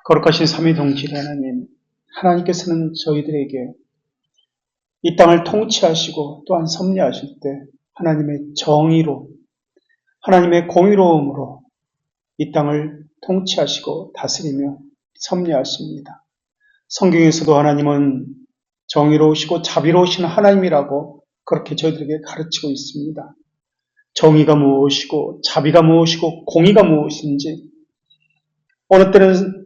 거룩하신 삼위동질 하나님, 하나님께서는 저희들에게 이 땅을 통치하시고 또한 섭리하실 때 하나님의 정의로, 하나님의 공의로움으로 이 땅을 통치하시고 다스리며 섭리하십니다. 성경에서도 하나님은 정의로우시고 자비로우신 하나님이라고 그렇게 저희들에게 가르치고 있습니다. 정의가 무엇이고 자비가 무엇이고 공의가 무엇인지 어느 때는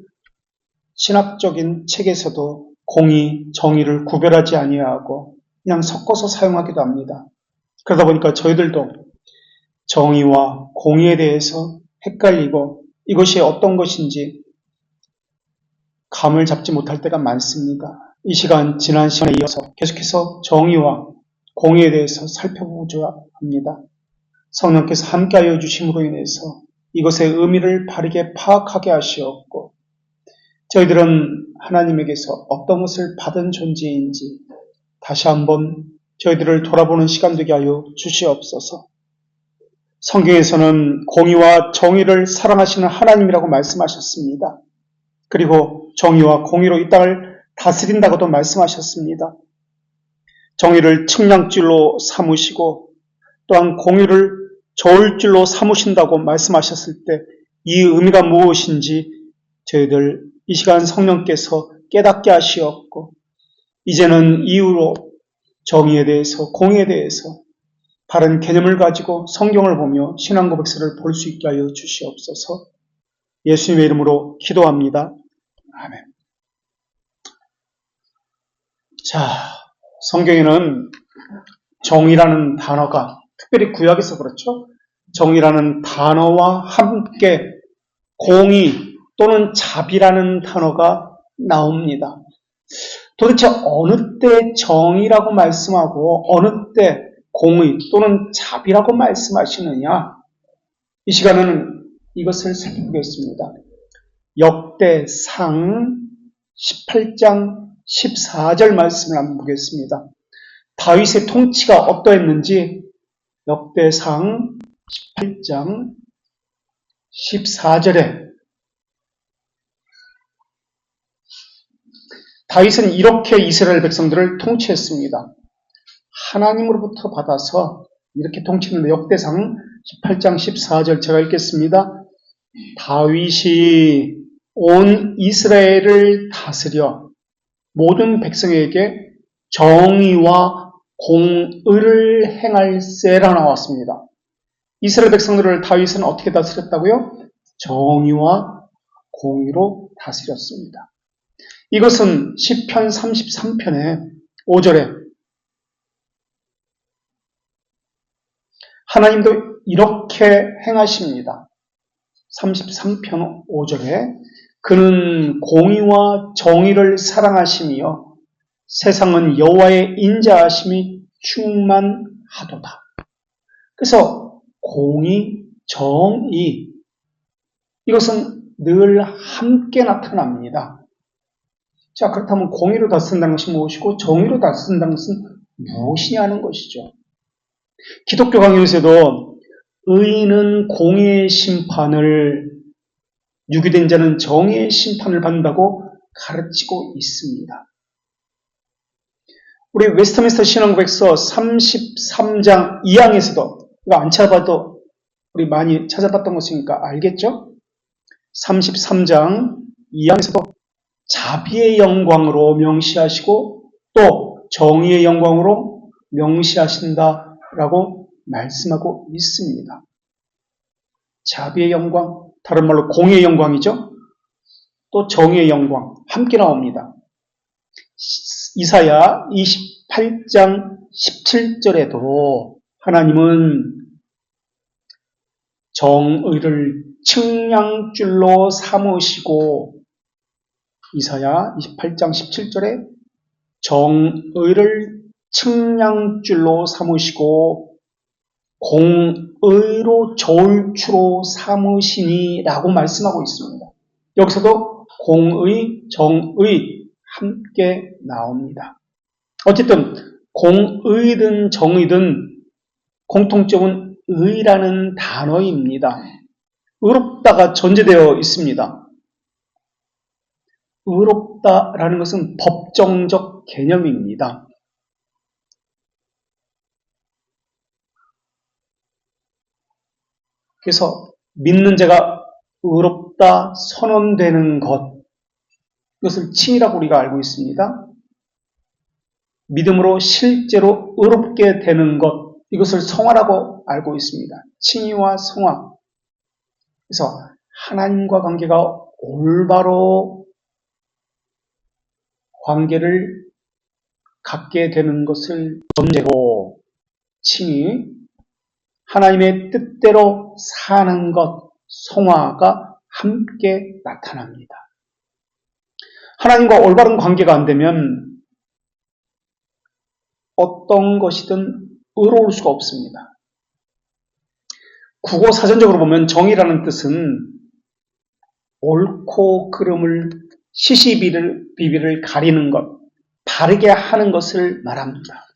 신학적인 책에서도 공의, 정의를 구별하지 아니하고 그냥 섞어서 사용하기도 합니다. 그러다 보니까 저희들도 정의와 공의에 대해서 헷갈리고 이것이 어떤 것인지 감을 잡지 못할 때가 많습니다. 이 시간, 지난 시간에 이어서 계속해서 정의와 공의에 대해서 살펴보자 합니다. 성령께서 함께하여 주심으로 인해서 이것의 의미를 바르게 파악하게 하시었고 저희들은 하나님에게서 어떤 것을 받은 존재인지 다시 한번 저희들을 돌아보는 시간 되게 하여 주시옵소서. 성경에서는 공의와 정의를 사랑하시는 하나님이라고 말씀하셨습니다. 그리고 정의와 공의로 이 땅을 다스린다고도 말씀하셨습니다. 정의를 측량줄로 삼으시고 또한 공의를 저울줄로 삼으신다고 말씀하셨을 때 이 의미가 무엇인지 저희들 이 시간 성령께서 깨닫게 하시었고 이제는 이후로 정의에 대해서 공의에 대해서 바른 개념을 가지고 성경을 보며 신앙 고백서를 볼 수 있게 하여 주시옵소서. 예수님의 이름으로 기도합니다. 아멘. 자, 성경에는 정의라는 단어가 특별히 구약에서 그렇죠. 정의라는 단어와 함께 공의 또는 자비라는 단어가 나옵니다. 도대체 어느 때 정의라고 말씀하고 어느 때 공의 또는 자비라고 말씀하시느냐? 이 시간에는 이것을 살펴보겠습니다. 역대상 18장 14절 말씀을 한번 보겠습니다. 다윗의 통치가 어떠했는지 역대상 18장 14절에 다윗은 이렇게 이스라엘 백성들을 통치했습니다. 하나님으로부터 받아서 이렇게 통치했는데 역대상 18장 14절 제가 읽겠습니다. 다윗이 온 이스라엘을 다스려 모든 백성에게 정의와 공의를 행할세라 나왔습니다. 이스라엘 백성들을 다윗은 어떻게 다스렸다고요? 정의와 공의로 다스렸습니다. 이것은 시편 33편의 5절에 하나님도 이렇게 행하십니다. 33편 5절에 그는 공의와 정의를 사랑하시며 세상은 여호와의 인자하심이 충만하도다. 그래서 공의, 정의 이것은 늘 함께 나타납니다. 자, 그렇다면 공의로 다스린다는 것이 무엇이고 정의로 다스린다는 것은 무엇이냐는 것이죠. 기독교 강요에서도 의인은 공의의 심판을, 유기된 자는 정의의 심판을 받는다고 가르치고 있습니다. 우리 웨스트민스터 신앙고백서 33장 2항에서도 이거 안 찾아봐도 우리 많이 찾아봤던 것이니까 알겠죠? 33장 2항에서도 자비의 영광으로 명시하시고 또 정의의 영광으로 명시하신다라고 말씀하고 있습니다. 자비의 영광, 다른 말로 공의의 영광이죠. 또 정의의 영광 함께 나옵니다. 이사야 28장 17절에도 하나님은 정의를 측량줄로 삼으시고 이사야 28장 17절에 정의를 측량줄로 삼으시고 공의로 저울추로 삼으시니 라고 말씀하고 있습니다. 여기서도 공의, 정의 함께 나옵니다. 어쨌든 공의든 정의든 공통점은 의라는 단어입니다. 의롭다가 전제되어 있습니다. 의롭다라는 것은 법정적 개념입니다. 그래서 믿는 자가 의롭다 선언되는 것, 이것을 칭의라고 우리가 알고 있습니다. 믿음으로 실제로 의롭게 되는 것, 이것을 성화라고 알고 있습니다. 칭의와 성화. 그래서 하나님과 관계가 올바로 관계를 갖게 되는 것을 전제로 칭의, 하나님의 뜻대로 사는 것, 성화가 함께 나타납니다. 하나님과 올바른 관계가 안 되면 어떤 것이든 의로울 수가 없습니다. 국어 사전적으로 보면 정의라는 뜻은 옳고 그름을 시시비비를 가리는 것, 바르게 하는 것을 말합니다.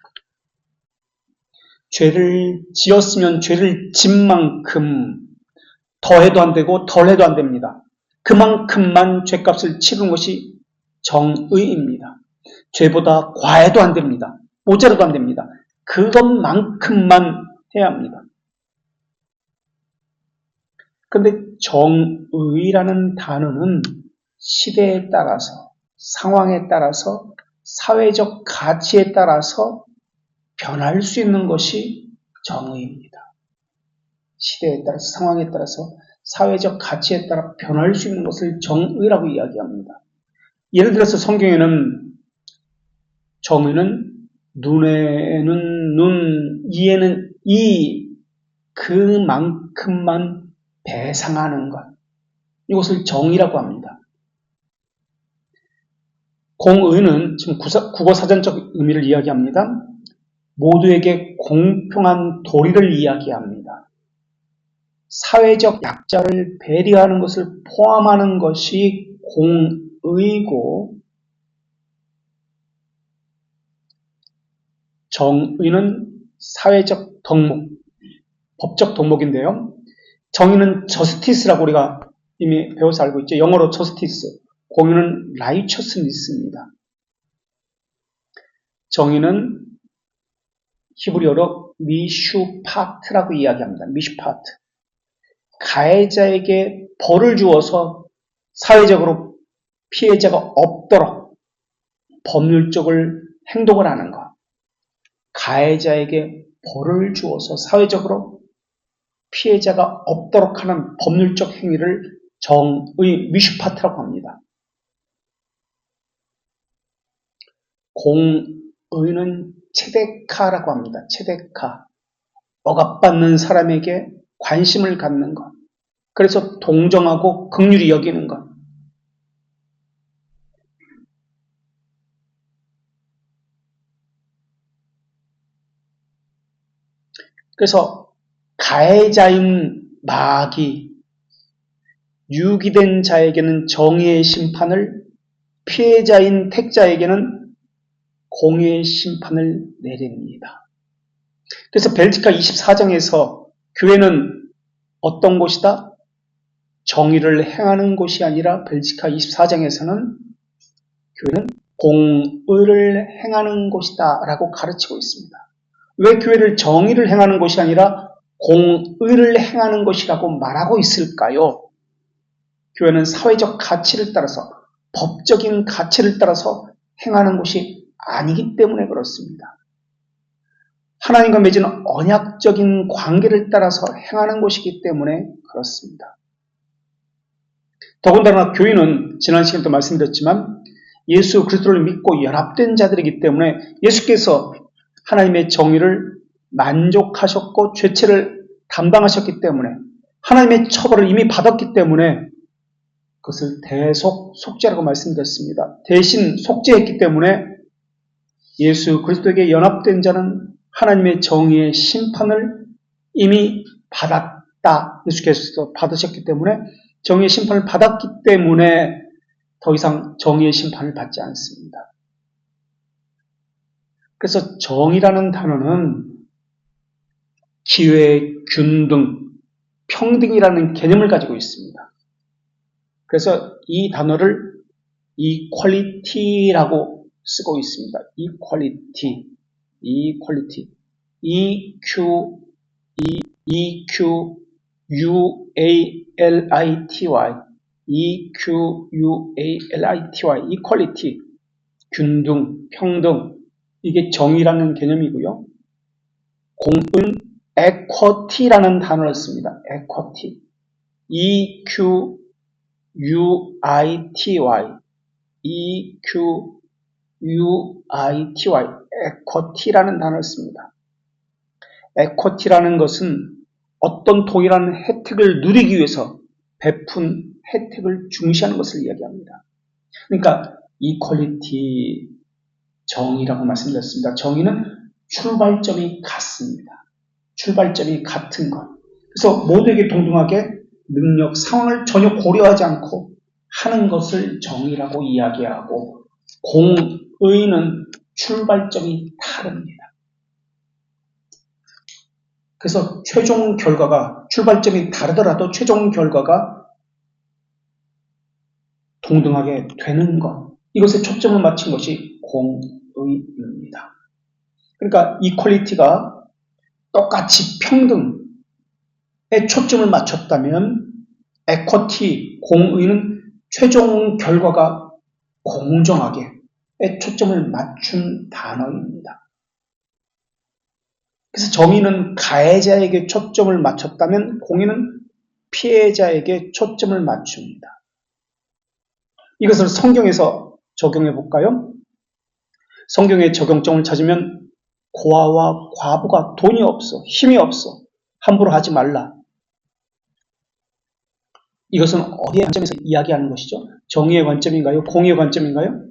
죄를 지었으면 죄를 진 만큼 더해도 안 되고 덜해도 안 됩니다. 그만큼만 죄값을 치르는 것이 정의입니다. 죄보다 과해도 안 됩니다. 모자라도 안 됩니다. 그것만큼만 해야 합니다. 그런데 정의라는 단어는 시대에 따라서, 상황에 따라서, 사회적 가치에 따라서 변할 수 있는 것이 정의입니다. 시대에 따라서, 상황에 따라서, 사회적 가치에 따라 변할 수 있는 것을 정의라고 이야기합니다. 예를 들어서 성경에는 정의는 눈에는 눈, 이에는 이, 그만큼만 배상하는 것, 이것을 정의라고 합니다. 공의는 지금 국어사전적 의미를 이야기합니다. 모두에게 공평한 도리를 이야기합니다. 사회적 약자를 배려하는 것을 포함하는 것이 공의고, 정의는 사회적 덕목, 법적 덕목인데요. 정의는 저스티스라고 우리가 이미 배워서 알고 있죠. 영어로 저스티스, 공의는 righteousness입니다. 정의는 히브리어로 미슈파트라고 이야기합니다. 미슈파트. 가해자에게 벌을 주어서 사회적으로 피해자가 없도록 법률적을 행동을 하는 것. 가해자에게 벌을 주어서 사회적으로 피해자가 없도록 하는 법률적 행위를 정의 미슈파트라고 합니다. 공의는 체데카라고 합니다. 체데카. 억압받는 사람에게 관심을 갖는 것. 그래서 동정하고 긍휼히 여기는 것. 그래서 가해자인 마귀, 유기된 자에게는 정의의 심판을, 피해자인 택자에게는 공의의 심판을 내립니다. 그래서 벨지카 24장에서 교회는 어떤 곳이다? 정의를 행하는 곳이 아니라 벨지카 24장에서는 교회는 공의를 행하는 곳이다 라고 가르치고 있습니다. 왜 교회를 정의를 행하는 곳이 아니라 공의를 행하는 것이라고 말하고 있을까요? 교회는 사회적 가치를 따라서, 법적인 가치를 따라서 행하는 것이 아니기 때문에 그렇습니다. 하나님과 맺은 언약적인 관계를 따라서 행하는 것이기 때문에 그렇습니다. 더군다나 교회는 지난 시간에도 말씀드렸지만 예수 그리스도를 믿고 연합된 자들이기 때문에 예수께서 하나님의 정의를 만족하셨고 죄체를 담당하셨기 때문에 하나님의 처벌을 이미 받았기 때문에 그것을 대속 속죄라고 말씀드렸습니다. 대신 속죄했기 때문에 예수 그리스도에게 연합된 자는 하나님의 정의의 심판을 이미 받았다. 예수께서 받으셨기 때문에 정의의 심판을 받았기 때문에 더 이상 정의의 심판을 받지 않습니다. 그래서 정의라는 단어는 기회, 균등, 평등이라는 개념을 가지고 있습니다. 그래서 이 단어를 equality라고 쓰고 있습니다. equality, equality, equality, equality, equality, 균등, 평등, 이게 정의라는 개념이고요. 공은 equity라는 단어를 씁니다. equity, equity, equity, equity라는 단어를 씁니다. equity라는 것은 어떤 동일한 혜택을 누리기 위해서 베푼 혜택을 중시하는 것을 이야기합니다. 그러니까 equality, 정의라고 말씀드렸습니다. 정의는 출발점이 같습니다. 출발점이 같은 것. 그래서 모두에게 동등하게 능력, 상황을 전혀 고려하지 않고 하는 것을 정의라고 이야기하고, 공의는 출발점이 다릅니다. 그래서 최종 결과가, 출발점이 다르더라도 최종 결과가 동등하게 되는 것, 이것에 초점을 맞춘 것이 공의입니다. 그러니까 이퀄리티가 똑같이 평등에 초점을 맞췄다면 에쿼티, 공의는 최종 결과가 공정하게 초점을 맞춘 단어입니다. 그래서 정의는 가해자에게 초점을 맞췄다면 공의는 피해자에게 초점을 맞춥니다. 이것을 성경에서 적용해 볼까요? 성경의 적용점을 찾으면 고아와 과부가 돈이 없어, 힘이 없어, 함부로 하지 말라. 이것은 어디의 관점에서 이야기하는 것이죠? 정의의 관점인가요? 공의의 관점인가요?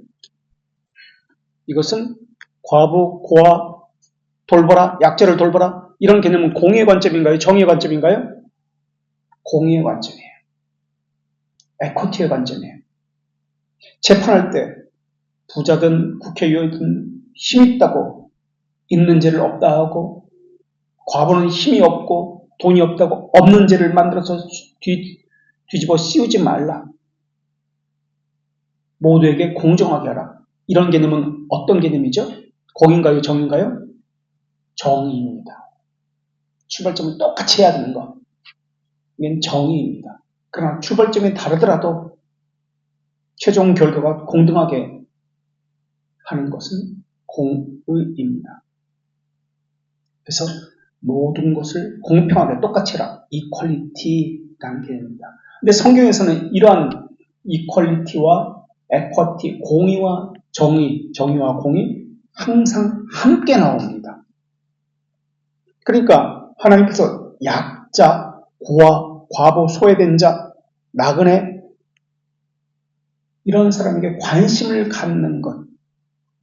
이것은 과부, 고아, 돌보라, 약자를 돌보라, 이런 개념은 공의의 관점인가요? 정의의 관점인가요? 공의의 관점이에요. 에코티의 관점이에요. 재판할 때 부자든 국회의원이든 힘이 있다고 있는 죄를 없다 하고, 과부는 힘이 없고 돈이 없다고 없는 죄를 만들어서 뒤집어 씌우지 말라. 모두에게 공정하게 하라. 이런 개념은 어떤 개념이죠? 공인가요? 정인가요? 정의입니다. 출발점은 똑같이 해야 되는 것. 이건 정의입니다. 그러나 출발점이 다르더라도 최종 결과가 공정하게 하는 것은 공의입니다. 그래서 모든 것을 공평하게 똑같이 해라. 이퀄리티라는 개념입니다. 근데 성경에서는 이러한 이퀄리티와 에쿼티, 공의와 정의, 정의와 공의 항상 함께 나옵니다. 그러니까 하나님께서 약자, 고아, 과부, 소외된 자, 나그네 이런 사람에게 관심을 갖는 것,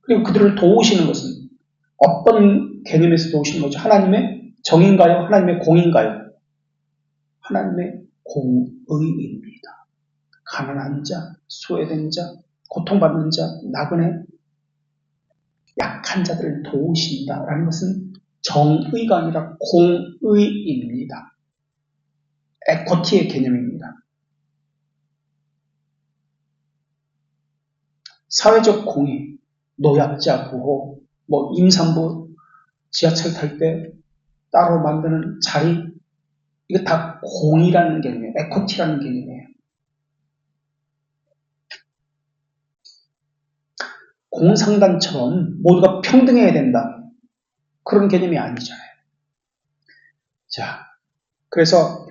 그리고 그들을 도우시는 것은 어떤 개념에서 도우시는 거죠? 하나님의 정인가요? 하나님의 공인가요? 하나님의 공의입니다. 가난한 자, 소외된 자, 고통받는 자, 나그네, 약한 자들을 도우신다라는 것은 정의가 아니라 공의입니다. 에코티의 개념입니다. 사회적 공의, 노약자 보호, 임산부 지하철 탈 때 따로 만드는 자리, 이거 다 공의라는 개념이에요. 에코티라는 개념이에요. 공상단처럼 모두가 평등해야 된다. 그런 개념이 아니잖아요. 자, 그래서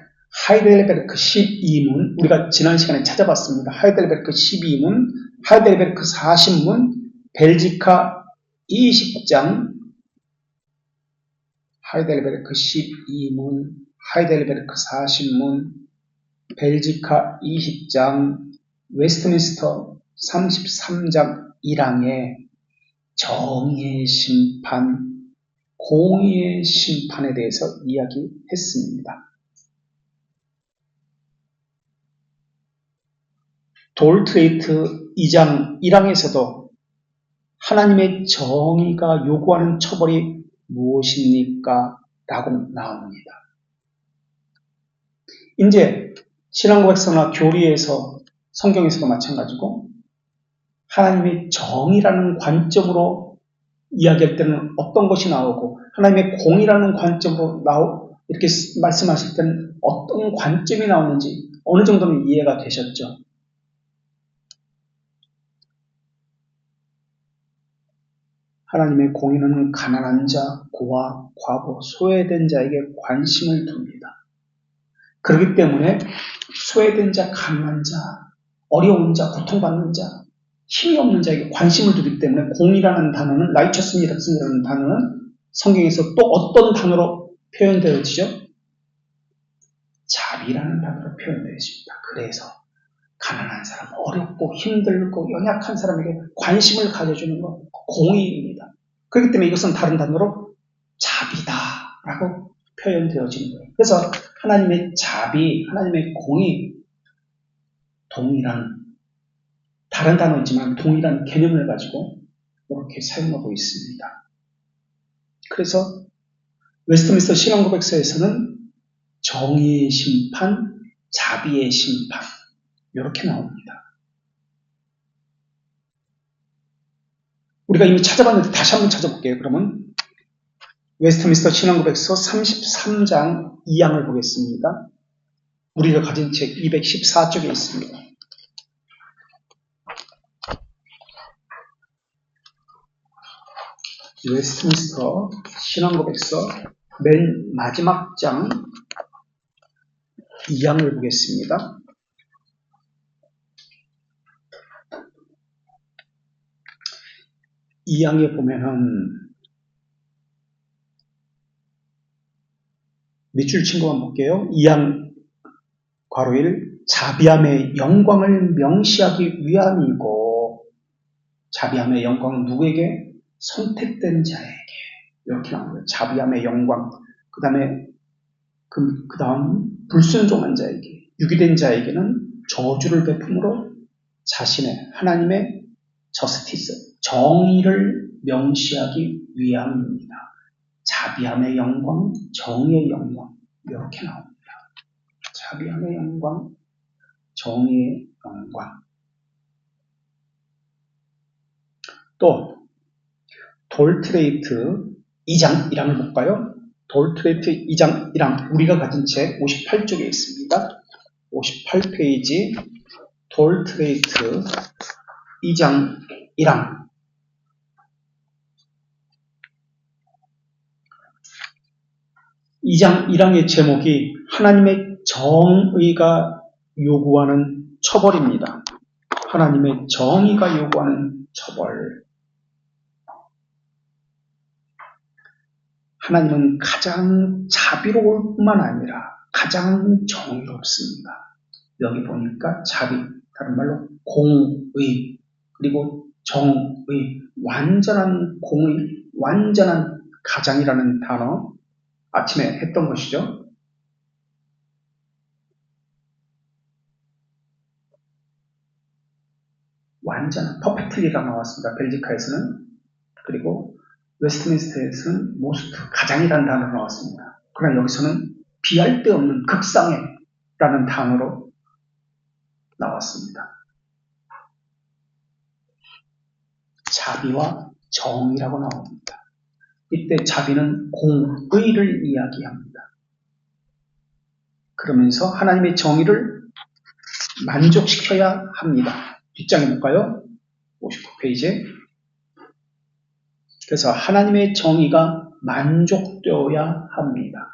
하이델베르크 12문, 우리가 지난 시간에 찾아봤습니다. 하이델베르크 12문, 하이델베르크 40문, 벨지카 20장, 하이델베르크 12문, 하이델베르크 40문, 벨지카 20장, 웨스트민스터 33장 1항에 정의의 심판, 공의의 심판에 대해서 이야기했습니다. 돌트레이트 2장 1항에서도 하나님의 정의가 요구하는 처벌이 무엇입니까? 라고 나옵니다. 이제 신앙고백서나 교리에서, 성경에서도 마찬가지고 하나님의 정의라는 관점으로 이야기할 때는 어떤 것이 나오고 하나님의 공의라는 관점으로 이렇게 말씀하실 때는 어떤 관점이 나오는지 어느 정도는 이해가 되셨죠? 하나님의 공의는 가난한 자, 고아, 과부, 소외된 자에게 관심을 둡니다. 그렇기 때문에 소외된 자, 가난한 자, 어려운 자, 고통받는 자, 힘이 없는 자에게 관심을 두기 때문에 공의라는 단어는 라이처스니라는 단어는 성경에서 또 어떤 단어로 표현되어지죠? 자비라는 단어로 표현되어집니다. 그래서 가난한 사람, 어렵고 힘들고 연약한 사람에게 관심을 가져주는 것, 공의입니다. 그렇기 때문에 이것은 다른 단어로 자비다라고 표현되어지는 거예요. 그래서 하나님의 자비, 하나님의 공의, 동일한, 다른 단어이지만 동일한 개념을 가지고 이렇게 사용하고 있습니다. 그래서 웨스트민스터 신앙고백서에서는 정의의 심판, 자비의 심판 이렇게 나옵니다. 우리가 이미 찾아봤는데 다시 한번 찾아볼게요. 그러면 웨스트민스터 신앙고백서 33장 2항을 보겠습니다. 우리가 가진 책 214쪽에 있습니다. 웨스트민스터 신앙고백서 맨 마지막 장 2항을 보겠습니다. 이 항에 보면은 밑줄 친 것만 볼게요. 2항 괄호 1 자비함의 영광을 명시하기 위함이고 자비함의 영광은 누구에게? 선택된 자에게 이렇게 나옵니다. 자비함의 영광 그 다음 불순종한 자에게 유기된 자에게는 저주를 베품으로 자신의 하나님의 저스티스 정의를 명시하기 위함입니다. 자비함의 영광, 정의의 영광 이렇게 나옵니다. 자비함의 영광, 정의의 영광. 또 돌트레이트 2장 1항을 볼까요? 돌트레이트 2장 1항 우리가 가진 책 58쪽에 있습니다. 58페이지 돌트레이트 2장 1항 2장 1항의 제목이 하나님의 정의가 요구하는 처벌입니다. 하나님의 정의가 요구하는 처벌. 하나님은 가장 자비로울 뿐만 아니라 가장 정의롭습니다. 여기 보니까 자비, 다른 말로 공의, 그리고 정의, 완전한 공의, 완전한 가장이라는 단어 아침에 했던 것이죠. 완전한 퍼펙틀리라고 나왔습니다. 벨지카에서는. 그리고 웨스트민스터에서는 모스트 가장이라는 단어로 나왔습니다. 그러나 여기서는 비할 데 없는 극상해라는 단어로 나왔습니다. 자비와 정의라고 나옵니다. 이때 자비는 공의를 이야기합니다. 그러면서 하나님의 정의를 만족시켜야 합니다. 뒷장에 볼까요? 59페이지에. 그래서 하나님의 정의가 만족되어야 합니다.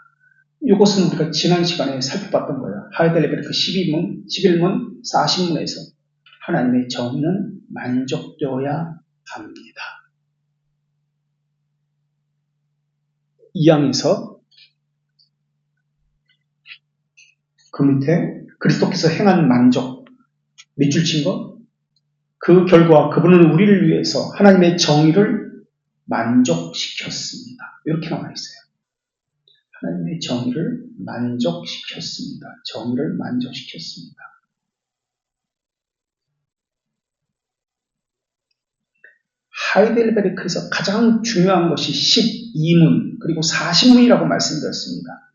이것은 우리가 지난 시간에 살펴봤던 거예요. 하이델베르크 12문, 11문, 40문에서 하나님의 정의는 만족되어야 합니다. 이 항에서 그 밑에 그리스도께서 행한 만족, 밑줄 친 거, 그 결과 그분은 우리를 위해서 하나님의 정의를 만족시켰습니다. 이렇게 나와 있어요. 하나님의 정의를 만족시켰습니다. 정의를 만족시켰습니다. 하이델베르크에서 가장 중요한 것이 12문 그리고 40문이라고 말씀드렸습니다.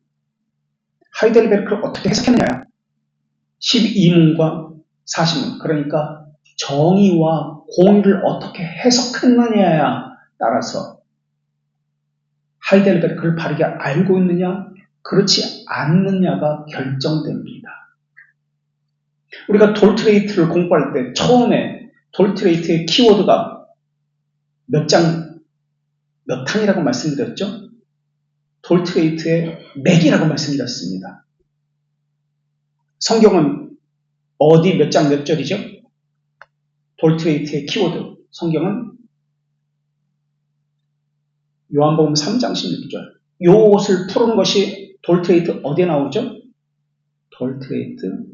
하이델베르크를 어떻게 해석했느냐? 12문과 40문 그러니까 정의와 공의를 어떻게 해석했느냐에 따라서 하이델베르크를 바르게 알고 있느냐, 그렇지 않느냐가 결정됩니다. 우리가 돌트레이트를 공부할 때 처음에 돌트레이트의 키워드가 몇 항이라고 말씀드렸죠? 돌트레이트의 맥이라고 말씀드렸습니다. 성경은 어디 몇 장 몇 절이죠? 돌트레이트의 키워드. 성경은 요한복음 3장 16절. 요것을 푸는 것이 돌트레이트 어디에 나오죠? 돌트레이트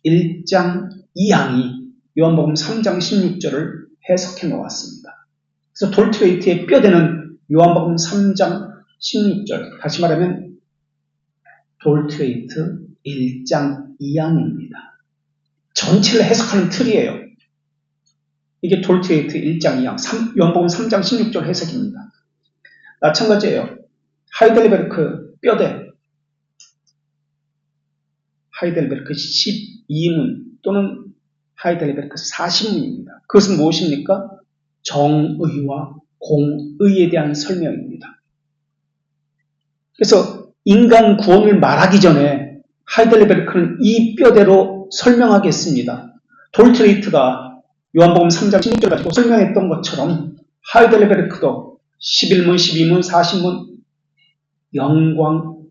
1장 2항이 요한복음 3장 16절을 해석해 놓았습니다. 그래서 돌트레이트의 뼈대는 요한복음 3장 16절. 다시 말하면 돌트레이트 1장 2항입니다. 전체를 해석하는 틀이에요. 이게 돌트레이트 1장 2항, 요한복음 3장 16절 해석입니다. 마찬가지예요. 하이델베르크 뼈대, 하이델베르크 12문 또는 하이델베르크 40문입니다. 그것은 무엇입니까? 정의와 공의에 대한 설명입니다. 그래서 인간 구원을 말하기 전에 하이델베르크는 이 뼈대로 설명하겠습니다. 돌트레이트가 요한복음 3장 16절 가지고 설명했던 것처럼 하이델베르크도 11문, 12문, 40문 영광,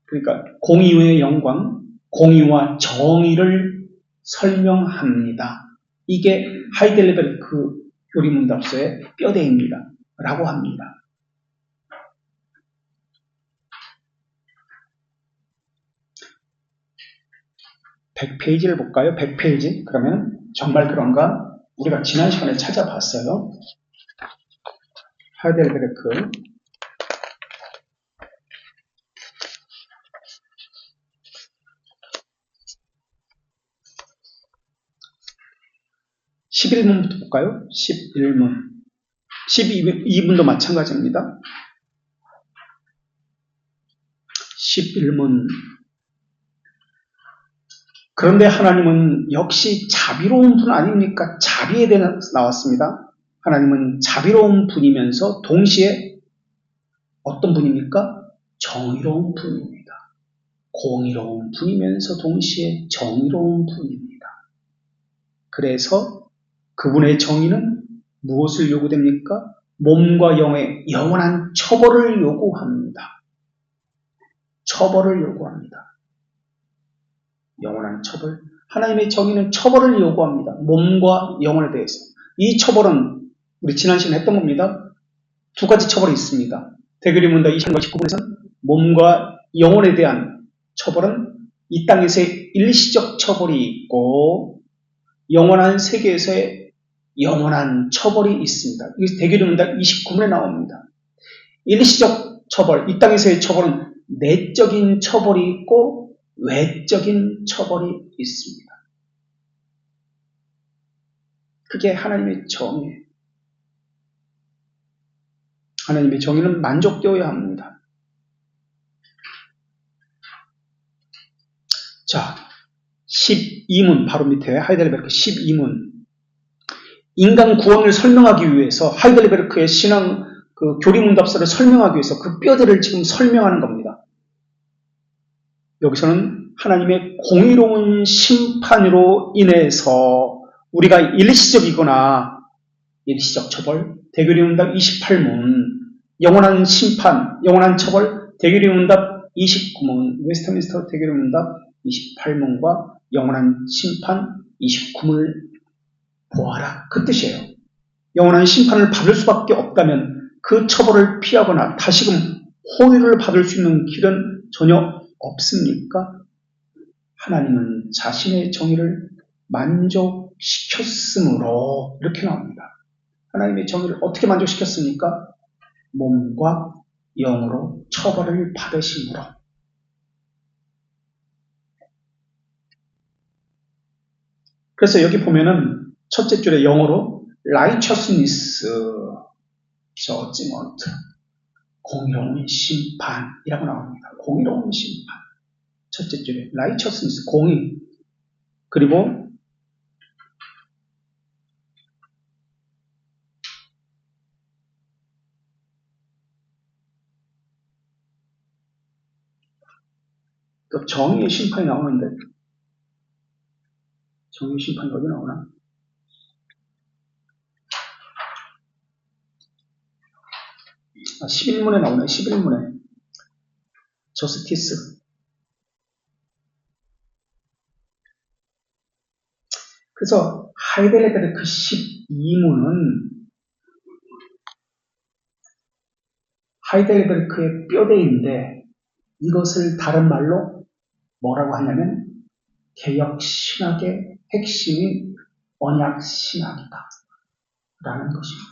그러니까 공의의 영광, 공의와 정의를 설명합니다. 이게 하이델베르크 교리문답서의 뼈대입니다. 라고 합니다. (100페이지를) 볼까요? 100페이지? 그러면 정말 그런가? 우리가 지난 시간에 찾아봤어요. 하이델베르크 11문부터 볼까요? 11문. 12문도 마찬가지입니다. 11문. 그런데 하나님은 역시 자비로운 분 아닙니까? 자비에 대해서 나왔습니다. 하나님은 자비로운 분이면서 동시에 어떤 분입니까? 정의로운 분입니다. 공의로운 분이면서 동시에 정의로운 분입니다. 그래서 그분의 정의는 무엇을 요구됩니까? 몸과 영의 영원한 처벌을 요구합니다. 처벌을 요구합니다. 영원한 처벌. 하나님의 정의는 처벌을 요구합니다. 몸과 영혼에 대해서. 이 처벌은 우리 지난 시간에 했던 겁니다. 두 가지 처벌이 있습니다. 대교리문답 20과 19번에서는 몸과 영혼에 대한 처벌은 이 땅에서의 일시적 처벌이 있고 영원한 세계에서의 영원한 처벌이 있습니다. 이게 대교리문답 29번에 나옵니다. 일시적 처벌, 이 땅에서의 처벌은 내적인 처벌이 있고 외적인 처벌이 있습니다. 그게 하나님의 정의예요. 하나님의 정의는 만족되어야 합니다. 자, 12문 바로 밑에 하이델베르크 12문. 인간 구원을 설명하기 위해서 하이델베르크의 신앙 교리문답서를 설명하기 위해서 그 뼈대를 지금 설명하는 겁니다. 여기서는 하나님의 공의로운 심판으로 인해서 우리가 일시적이거나 일시적 처벌, 대교리문답 28문, 영원한 심판, 영원한 처벌, 대교리문답 29문, 웨스트민스터 대교리문답 28문과 영원한 심판 29문을 보아라. 그 뜻이에요. 영원한 심판을 받을 수밖에 없다면 그 처벌을 피하거나 다시금 호의를 받을 수 있는 길은 전혀 없습니까? 하나님은 자신의 정의를 만족시켰으므로 이렇게 나옵니다. 하나님의 정의를 어떻게 만족시켰습니까? 몸과 영으로 처벌을 받으심으로. 그래서 여기 보면은 첫째 줄에 영어로 righteousness, judgment, 공의로운 심판이라고 나옵니다. 공의로운 심판. 첫째 줄에 righteousness, 공의. 그리고 또 정의의 심판이 나오는데, 정의의 심판이 어디 나오나? 11문에 나오네, 11문에. 저스티스. 그래서 하이델베르크 12문은 하이델베르크의 뼈대인데, 이것을 다른 말로 뭐라고 하냐면 개혁신학의 핵심인 언약신학이다 라는 것입니다.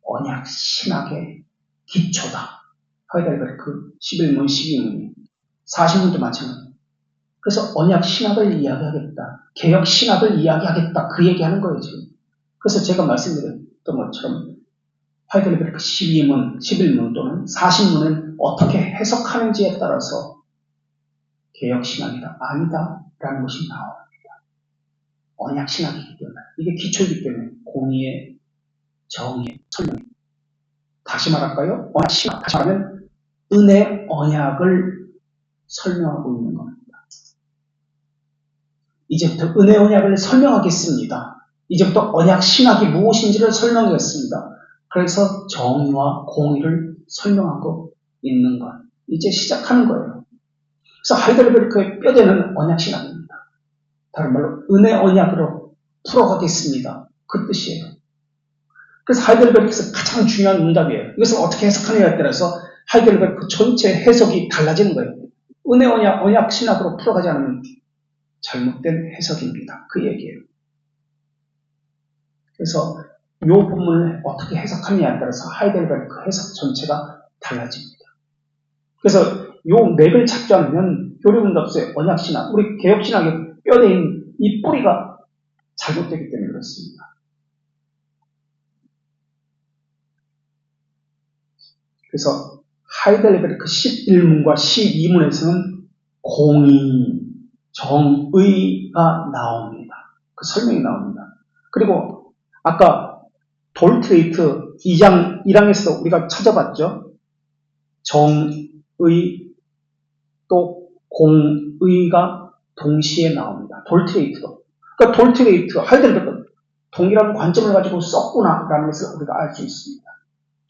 언약신학의 기초다. 하이델베르크 11문, 12문이 40문도 마찬가지입니다. 그래서 언약신학을 이야기하겠다. 개혁신학을 이야기하겠다. 그 얘기하는 거예요, 지금. 그래서 제가 말씀드렸던 것처럼 하이델베르크 12문, 11문 또는 40문은 어떻게 해석하는지에 따라서 개혁신학이다, 아니다 라는 것이 나옵니다. 언약신학이기 때문에, 이게 기초이기 때문에 공의의, 정의의 설명. 다시 말할까요? 언약신학, 다시 말하면 은혜 언약을 설명하고 있는 겁니다. 이제부터 은혜 언약을 설명하겠습니다. 이제부터 언약신학이 무엇인지를 설명하겠습니다. 그래서 정의와 공의를 설명하고 있는 것. 이제 시작하는 거예요. 그래서 하이델베르크의 뼈대는 언약신학입니다. 다른 말로 은혜 언약으로 풀어가겠습니다. 그 뜻이에요. 그래서 하이델베르크에서 가장 중요한 문답이에요. 이것을 어떻게 해석하느냐에 따라서 하이델베르크 전체 해석이 달라지는 거예요. 은혜 언약, 언약신학으로 풀어가지 않으면 잘못된 해석입니다. 그 얘기예요. 그래서 이 부분을 어떻게 해석하느냐에 따라서 하이델베르크 해석 전체가 달라집니다. 그래서 이 맥을 찾지 않으면 교리문답서의 언약신학, 우리 개혁신학의 뼈대인 이 뿌리가 잘못되기 때문에 그렇습니다. 그래서 하이델베르크 11문과 12문에서는 공의, 정의가 나옵니다. 그 설명이 나옵니다. 그리고 아까 돌트레이트 2장 1항에서도 우리가 찾아봤죠. 정의 또 공의가 동시에 나옵니다. 돌트레이트도. 그러니까 돌트레이트, 하이델베르크 동일한 관점을 가지고 썼구나라는 것을 우리가 알 수 있습니다.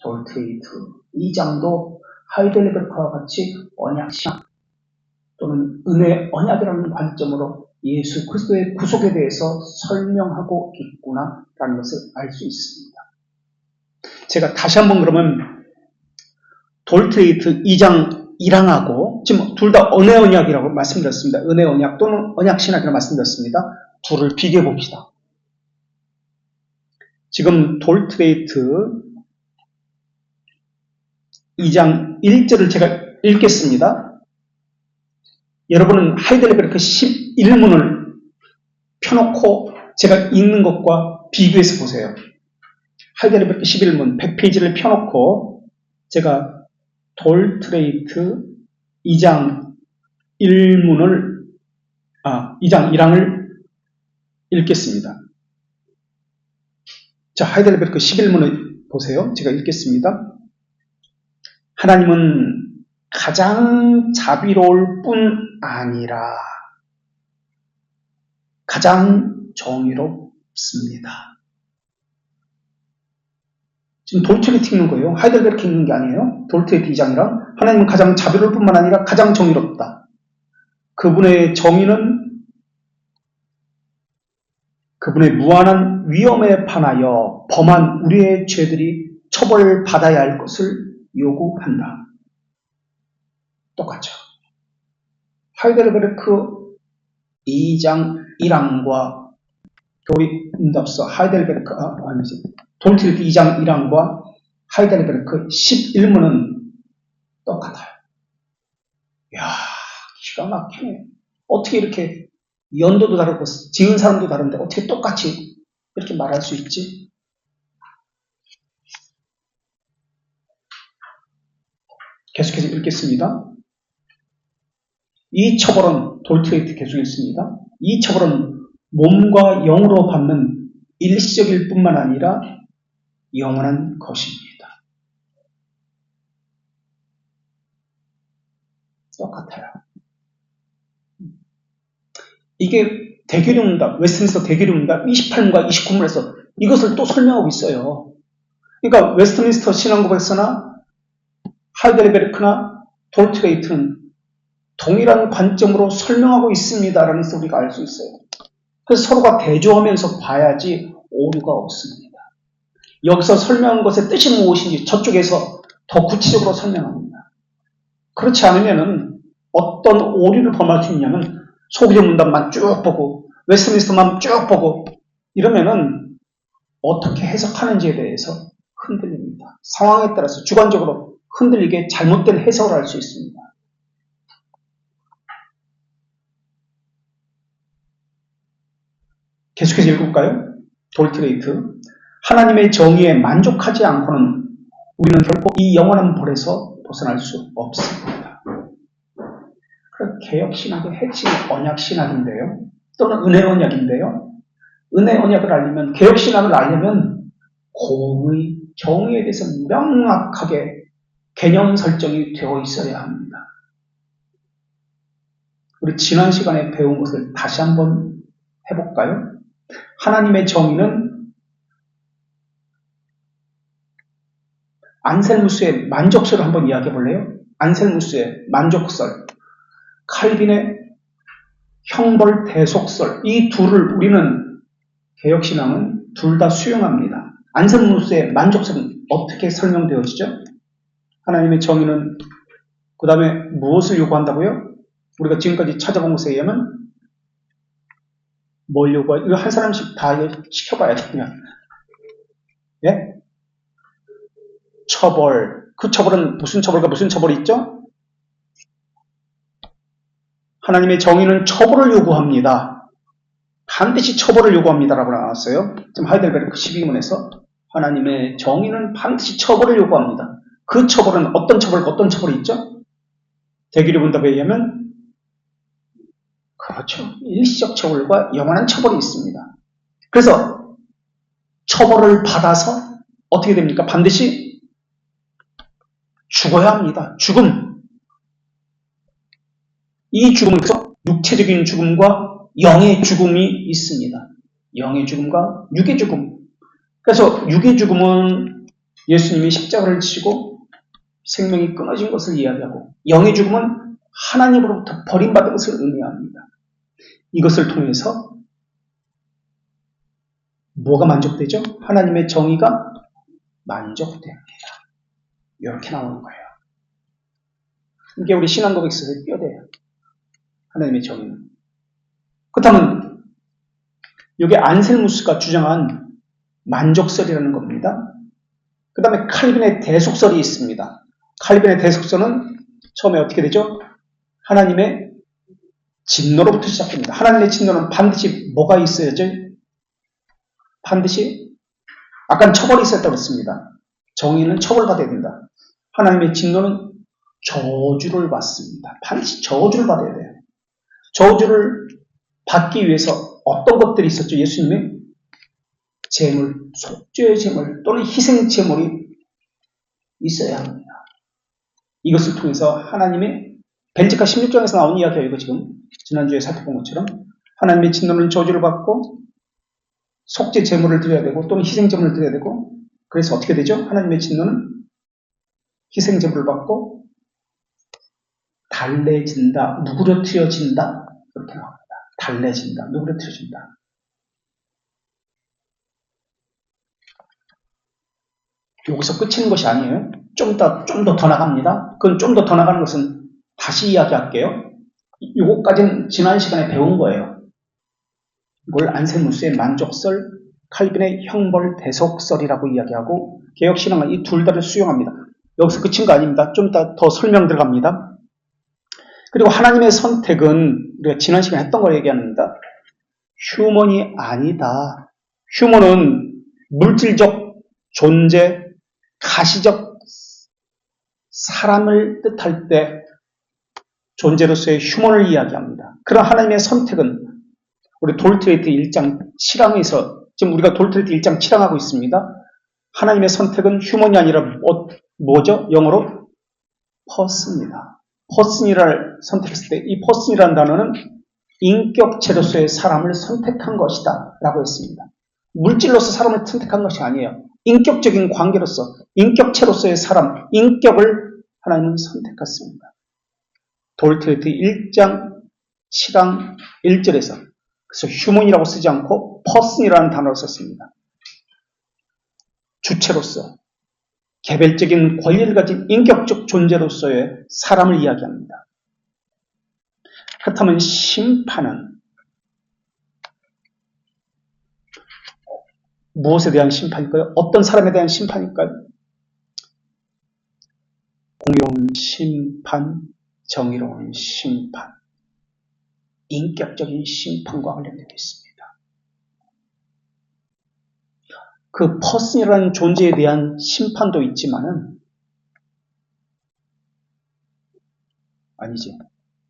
돌트레이트 2장도 하이델베르크와 같이 언약신학 또는 은혜 언약이라는 관점으로 예수 그리스도의 구속에 대해서 설명하고 있구나라는 것을 알 수 있습니다. 제가 다시 한번 그러면 돌트레이트 2장 1항하고 지금 둘 다 은혜 언약이라고 말씀드렸습니다. 은혜 언약 또는 언약신학이라고 말씀드렸습니다. 둘을 비교해 봅시다. 지금 돌트레이트 2장 1절을 제가 읽겠습니다. 여러분은 하이델베르크 11문을 펴놓고 제가 읽는 것과 비교해서 보세요. 하이델베르크 11문 100페이지를 펴놓고 제가 돌트레이트 2장 1항을 읽겠습니다. 자, 하이델베르크 11문을 보세요. 제가 읽겠습니다. 하나님은 가장 자비로울 뿐 아니라 가장 정의롭습니다. 지금 돌트레이트 읽는 거예요. 하이델베르크 읽는 게 아니에요. 돌트레이트 2장이랑 하나님은 가장 자비로울 뿐만 아니라 가장 정의롭다. 그분의 정의는 그분의 무한한 위험에 반하여 범한 우리의 죄들이 처벌받아야 할 것을 요구한다. 똑같죠. 하이델베르크 2장 1항과 교리문답서 돌트레이트 2장 1항과 하이델베르크 11문은 똑같아요. 이야, 기가 막히네. 어떻게 이렇게 연도도 다르고 지은 사람도 다른데 어떻게 똑같이 이렇게 말할 수 있지? 계속해서 읽겠습니다. 이 처벌은 돌트레이트 계속 읽습니다. 이 처벌은 몸과 영으로 받는 일시적일 뿐만 아니라 영원한 것입니다. 똑같아요. 이게 대규륜문답, 웨스트민스터 대규륜문답 28문과 29문에서 이것을 또 설명하고 있어요. 그러니까 웨스트민스터 신앙고백서나 하이델베르크나 돌트레이트는 동일한 관점으로 설명하고 있습니다라는 것을 우리가 알 수 있어요. 그래서 서로가 대조하면서 봐야지 오류가 없습니다. 여기서 설명한 것의 뜻이 무엇인지 저쪽에서 더 구체적으로 설명합니다. 그렇지 않으면 어떤 오류를 범할 수 있냐면 소기적 문답만 쭉 보고 웨스트민스터만 쭉 보고 이러면은 어떻게 해석하는지에 대해서 흔들립니다. 상황에 따라서 주관적으로 흔들리게 잘못된 해석을 할 수 있습니다. 계속해서 읽을까요? 돌트레이트. 하나님의 정의에 만족하지 않고는 우리는 결코 이 영원한 벌에서 벗어날 수 없습니다. 개혁신학의 핵심이 언약신학인데요. 또는 은혜 언약인데요. 은혜 언약을 알려면, 개혁신학을 알려면 공의, 정의에 대해서 명확하게 개념 설정이 되어 있어야 합니다. 우리 지난 시간에 배운 것을 다시 한번 해볼까요? 하나님의 정의는 안셀무스의 만족설을 한번 이야기해 볼래요? 안셀무스의 만족설, 칼빈의 형벌 대속설, 이 둘을 우리는 개혁신앙은 둘 다 수용합니다. 안셀무스의 만족설은 어떻게 설명되어지죠? 하나님의 정의는 그 다음에 무엇을 요구한다고요? 우리가 지금까지 찾아본 것에 의하면 뭘 요구해요? 이거 한 사람씩 다 시켜봐야 돼요. 예? 처벌. 그 처벌은 무슨 처벌과 무슨 처벌이 있죠? 하나님의 정의는 처벌을 요구합니다. 반드시 처벌을 요구합니다라고 나왔어요. 지금 하이델베르크 12문에서 하나님의 정의는 반드시 처벌을 요구합니다. 그 처벌은 어떤 처벌과 어떤 처벌이 있죠? 대규류 문답에 의하면 그렇죠. 일시적 처벌과 영원한 처벌이 있습니다. 그래서 처벌을 받아서 어떻게 됩니까? 반드시 죽어야 합니다. 죽음. 이 죽음은 그래서 육체적인 죽음과 영의 죽음이 있습니다. 영의 죽음과 육의 죽음. 그래서 육의 죽음은 예수님이 십자가를 지시고 생명이 끊어진 것을 이야기하고, 영의 죽음은 하나님으로부터 버림받은 것을 의미합니다. 이것을 통해서 뭐가 만족되죠? 하나님의 정의가 만족됩니다. 이렇게 나오는 거예요. 이게 우리 신앙고백서의 뼈대예요. 하나님의 정의는. 그렇다면 이게 안셀무스가 주장한 만족설이라는 겁니다. 그 다음에 칼빈의 대속설이 있습니다. 칼빈의 대속설은 처음에 어떻게 되죠? 하나님의 진노로부터 시작됩니다. 하나님의 진노는 반드시 뭐가 있어야죠? 반드시 아까 처벌이 있었다고 했습니다. 정의는 처벌받아야 된다. 하나님의 진노는 저주를 받습니다. 반드시 저주를 받아야 돼요. 저주를 받기 위해서 어떤 것들이 있었죠? 예수님의 제물, 속죄의 제물 또는 희생 제물이 있어야 합니다. 이것을 통해서 하나님의 벤지카 16장에서 나온 이야기예요. 이거 지금 지난주에 살펴본 것처럼 하나님의 진노는 저주를 받고 속죄 제물을 드려야 되고 또는 희생 제물을 드려야 되고, 그래서 어떻게 되죠? 하나님의 진노는 희생 제물을 받고 달래진다, 누그러뜨려진다, 이렇게 나옵니다. 달래진다, 누그러뜨려진다. 여기서 끝이는 것이 아니에요. 좀 더 나갑니다. 그건 좀 더 나가는 것은 다시 이야기할게요. 이것까지는 지난 시간에 배운 거예요. 이걸 안셀무스의 만족설, 칼빈의 형벌 대속설이라고 이야기하고, 개혁신앙은 이 둘 다를 수용합니다. 여기서 끝인 거 아닙니다. 좀 더 설명 들어갑니다. 그리고 하나님의 선택은 우리가 지난 시간에 했던 걸 얘기합니다. 휴먼이 아니다. 휴먼은 물질적 존재, 가시적 사람을 뜻할 때 존재로서의 휴먼을 이야기합니다. 그런 하나님의 선택은 우리 돌트레이트 1장 7항에서 지금 우리가 돌트레이트 1장 7항 하고 있습니다. 하나님의 선택은 휴먼이 아니라 뭐죠? 영어로 퍼슨입니다. 퍼슨이라를 선택했을 때 이 퍼슨이라는 단어는 인격체로서의 사람을 선택한 것이다 라고 했습니다. 물질로서 사람을 선택한 것이 아니에요. 인격적인 관계로서, 인격체로서의 사람, 인격을 하나님은 선택했습니다. 돌트레이트 1장 7장 1절에서 그래서 휴먼이라고 쓰지 않고 퍼슨이라는 단어를 썼습니다. 주체로서 개별적인 권리를 가진 인격적 존재로서의 사람을 이야기합니다. 그렇다면 심판은 무엇에 대한 심판일까요? 어떤 사람에 대한 심판일까요? 공의로운 심판, 정의로운 심판, 인격적인 심판과 관련되어 있습니다. 그 퍼슨이라는 존재에 대한 심판도 있지만은 아니지.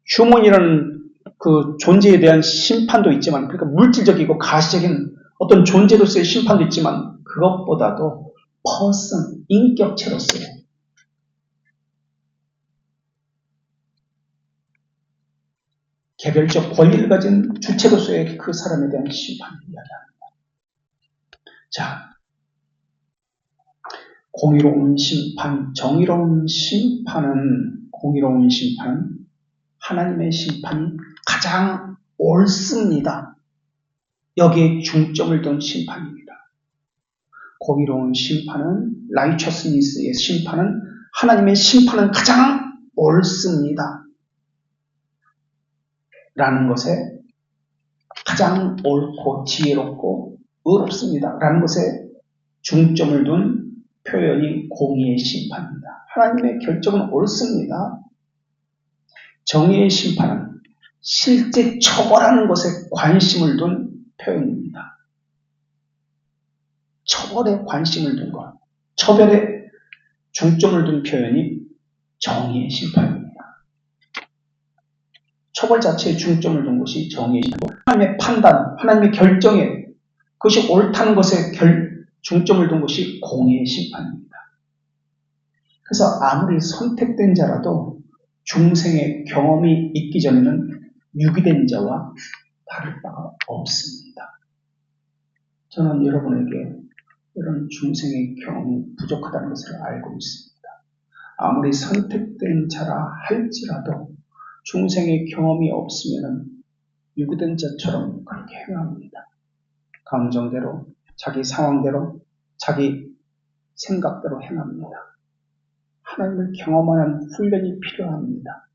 휴먼이라는 그 존재에 대한 심판도 있지만 그러니까 물질적이고 가시적인 어떤 존재로서의 심판도 있지만 그것보다도 퍼슨, 인격체로서의 개별적 권리를 가진 주체로서의 그 사람에 대한 심판을 이야기합니다. 자, 공의로운 심판, 정의로운 심판은 하나님의 심판이 가장 옳습니다. 여기에 중점을 둔 심판입니다. 공의로운 심판은 라이처스니스의 심판은 하나님의 심판은 가장 옳습니다. 라는 것에 가장 옳고 지혜롭고 의롭습니다. 라는 것에 중점을 둔 표현이 공의의 심판입니다. 하나님의 결정은 옳습니다. 정의의 심판은 실제 처벌하는 것에 관심을 둔 표현입니다. 처벌에 관심을 둔 것, 처벌에 중점을 둔 표현이 정의의 심판입니다. 처벌 자체에 중점을 둔 것이 정의의 심판이고 하나님의 판단, 하나님의 결정에 그것이 옳다는 것에 중점을 둔 것이 공의의 심판입니다. 그래서 아무리 선택된 자라도 중생의 경험이 있기 전에는 유기된 자와 다를 바가 없습니다. 저는 여러분에게 이런 중생의 경험이 부족하다는 것을 알고 있습니다. 아무리 선택된 자라 할지라도 중생의 경험이 없으면 유기된 자처럼 그렇게 행합니다. 감정대로, 자기 상황대로, 자기 생각대로 행합니다. 하나님을 경험하는 훈련이 필요합니다.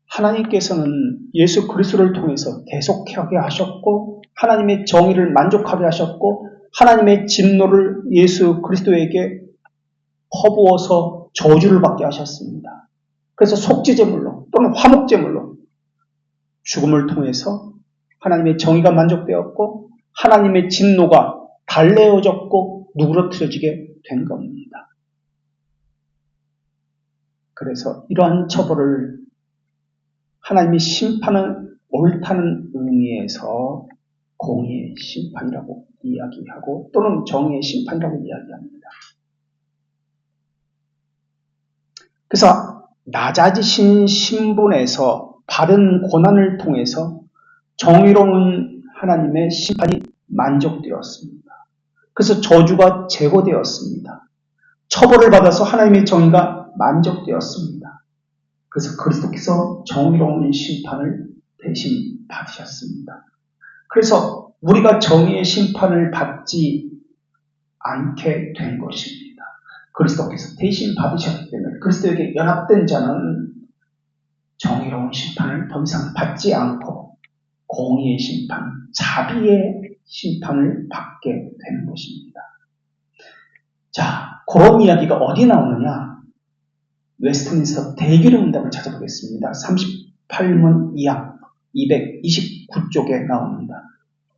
하나님께서는 예수 그리스도를 통해서 계속하게 하셨고 하나님의 정의를 만족하게 하셨고 하나님의 진노를 예수 그리스도에게 퍼부어서 저주를 받게 하셨습니다. 그래서 속죄제물로 또는 화목제물로 죽음을 통해서 하나님의 정의가 만족되었고 하나님의 진노가 달래어졌고 누그러뜨려지게 된 겁니다. 그래서 이러한 처벌을 하나님의 심판은 옳다는 의미에서 공의의 심판이라고 이야기하고 또는 정의의 심판이라고 이야기합니다. 그래서 낮아지신 신분에서 받은 고난을 통해서 정의로운 하나님의 심판이 만족되었습니다. 그래서 저주가 제거되었습니다. 처벌을 받아서 하나님의 정의가 만족되었습니다. 그래서 그리스도께서 정의로운 심판을 대신 받으셨습니다. 그래서 우리가 정의의 심판을 받지 않게 된 것입니다. 그리스도께서 대신 받으셨기 때문에 그리스도에게 연합된 자는 정의로운 심판을 더 이상 받지 않고 공의의 심판, 자비의 심판을 받게 되는 것입니다. 자, 그런 이야기가 어디 나오느냐? 웨스트민스터 대규례 문답을 찾아보겠습니다. 38문 2항 229쪽에 나옵니다.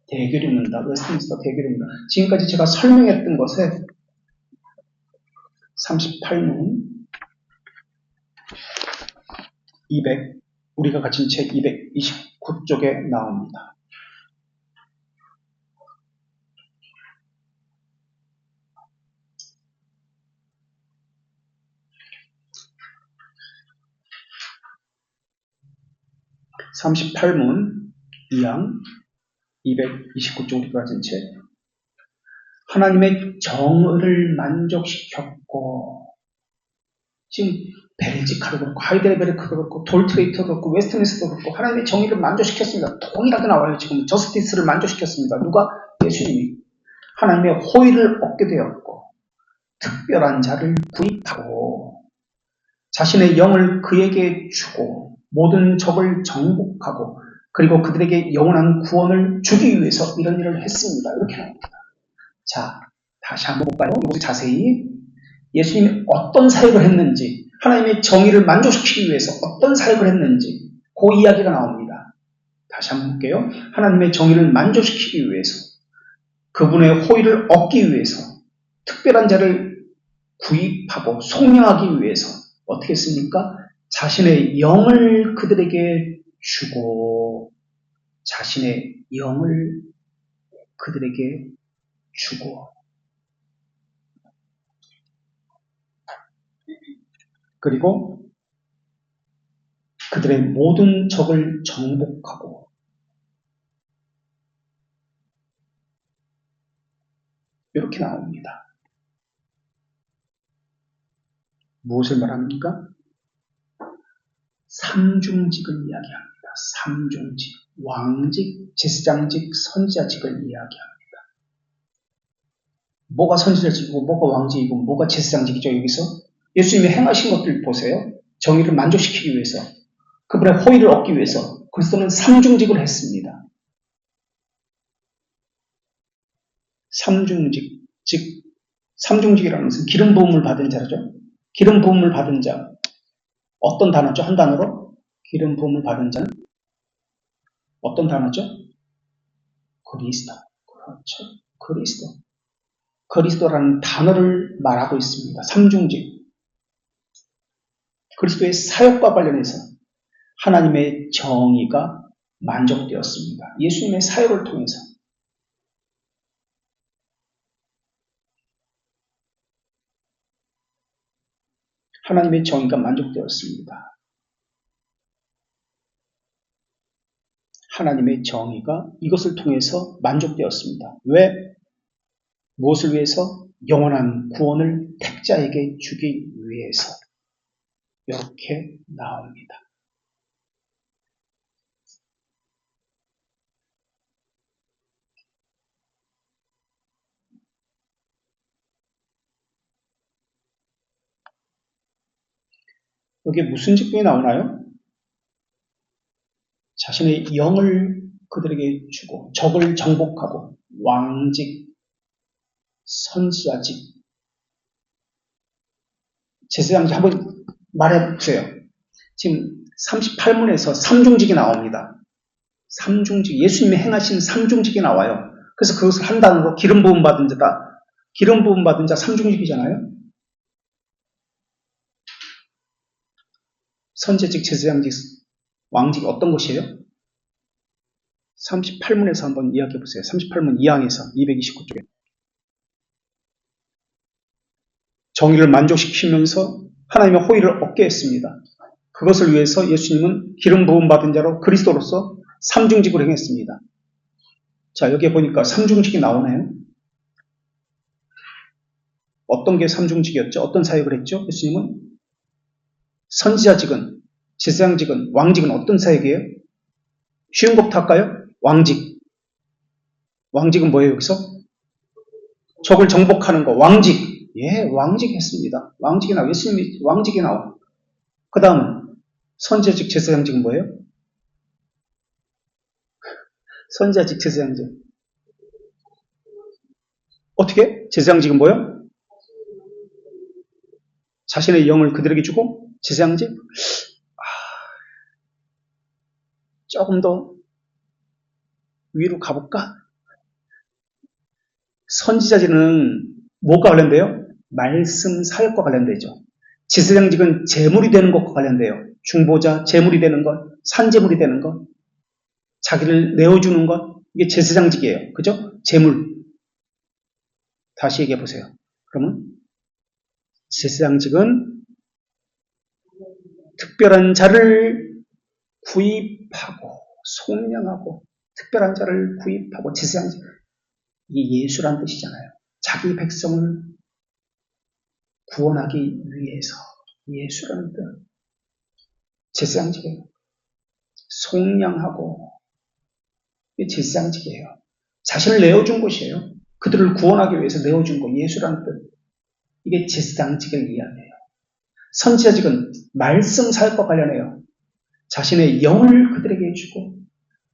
대규례 문답, 웨스트민스터 대규례 문답. 지금까지 제가 설명했던 것에 38문 우리가 가진 책 229쪽에 나옵니다. 38문 2항 229쪽 우리가 가진 책. 하나님의 정의를 만족시켰고, 지금 벨지카도 그렇고 하이델베르크도 그렇고 돌트레이터도 그렇고 웨스트민스터도 그렇고 하나님의 정의를 만족시켰습니다. 동일하게 나와요. 지금 저스티스를 만족시켰습니다. 누가? 예수님이. 하나님의 호의를 얻게 되었고 특별한 자를 구입하고 자신의 영을 그에게 주고 모든 적을 정복하고 그리고 그들에게 영원한 구원을 주기 위해서 이런 일을 했습니다. 이렇게 나옵니다. 자, 다시 한번 볼까요? 이곳에 자세히 예수님이 어떤 사역을 했는지, 하나님의 정의를 만족시키기 위해서 어떤 사역을 했는지 그 이야기가 나옵니다. 다시 한번 볼게요. 하나님의 정의를 만족시키기 위해서, 그분의 호의를 얻기 위해서, 특별한 자를 구입하고 속량하기 위해서 어떻게 했습니까? 자신의 영을 그들에게 주고 자신의 영을 그들에게 주고 그리고 그들의 모든 적을 정복하고 이렇게 나옵니다. 무엇을 말합니까? 삼중직을 이야기합니다. 삼중직, 왕직, 제사장직, 선지자직을 이야기합니다. 뭐가 선지자직이고 뭐가 왕직이고 뭐가 제사장직이죠? 여기서 예수님이 행하신 것들 보세요. 정의를 만족시키기 위해서, 그분의 호의를 얻기 위해서 그리스도는 삼중직을 했습니다. 삼중직, 즉 삼중직이라는 것은 기름 부음을 받은 자죠. 기름 부음을 받은 자, 어떤 단어죠? 한 단어로 기름 부음을 받은 자는 어떤 단어죠? 그리스도. 그렇죠. 그리스도. 그리스도라는 단어를 말하고 있습니다. 삼중직. 그리스도의 사역과 관련해서 하나님의 정의가 만족되었습니다. 예수님의 사역을 통해서. 하나님의 정의가 만족되었습니다. 하나님의 정의가 이것을 통해서 만족되었습니다. 왜? 무엇을 위해서? 영원한 구원을 택자에게 주기 위해서. 이렇게 나옵니다. 여기에 무슨 직분이 나오나요? 자신의 영을 그들에게 주고 적을 정복하고 왕직, 선지자직, 제사장직 한번 말해보세요. 지금 38문에서 삼중직이 나옵니다. 삼중직, 예수님이 행하신 삼중직이 나와요. 그래서 그것을 한 단어로 기름 부음 받은 자다. 기름 부음 받은 자 삼중직이잖아요. 선지자직, 제사장직, 왕직이 어떤 것이에요? 38문에서 한번 이야기해보세요. 38문 2항에서 229쪽에. 정의를 만족시키면서 하나님의 호의를 얻게 했습니다. 그것을 위해서 예수님은 기름 부음 받은 자로 그리스도로서 삼중직을 행했습니다. 자, 여기에 보니까 삼중직이 나오네요. 어떤 게 삼중직이었죠? 어떤 사역을 했죠? 예수님은 선지자직은, 제사장직은, 왕직은 어떤 사역이에요? 쉬운 것부터 할까요? 왕직. 왕직은 뭐예요, 여기서? 적을 정복하는 거. 왕직. 예, 왕직 했습니다. 왕직이 나와. 예수님이 왕직이 나와. 그 다음은 선지자직, 제사장직은 뭐예요? 선지자직, 제사장직. 어떻게? 제사장직은 뭐예요? 자신의 영을 그들에게 주고, 제사장직? 조금 더 위로 가볼까? 선지자직은 뭐가 관련돼요? 말씀 사역과 관련되죠. 제사장직은 제물이 되는 것과 관련돼요. 중보자, 제물이 되는 것, 산제물이 되는 것, 자기를 내어주는 것, 이게 제사장직이에요. 그죠? 제물. 다시 얘기해 보세요. 그러면 제사장직은 특별한 자를 구입하고 속량하고 특별한 자를 구입하고 제사장, 이게 예수란 뜻이잖아요. 자기 백성을 구원하기 위해서 예수라는 뜻. 제사장직이에요. 속량하고 이게 제사장직이에요. 자신을 내어준 것이에요. 그들을 구원하기 위해서 내어준 것, 예수라는 뜻. 이게 제사장직을 이야기해요. 선지자직은 말씀 사역과 관련해요. 자신의 영을 그들에게 주고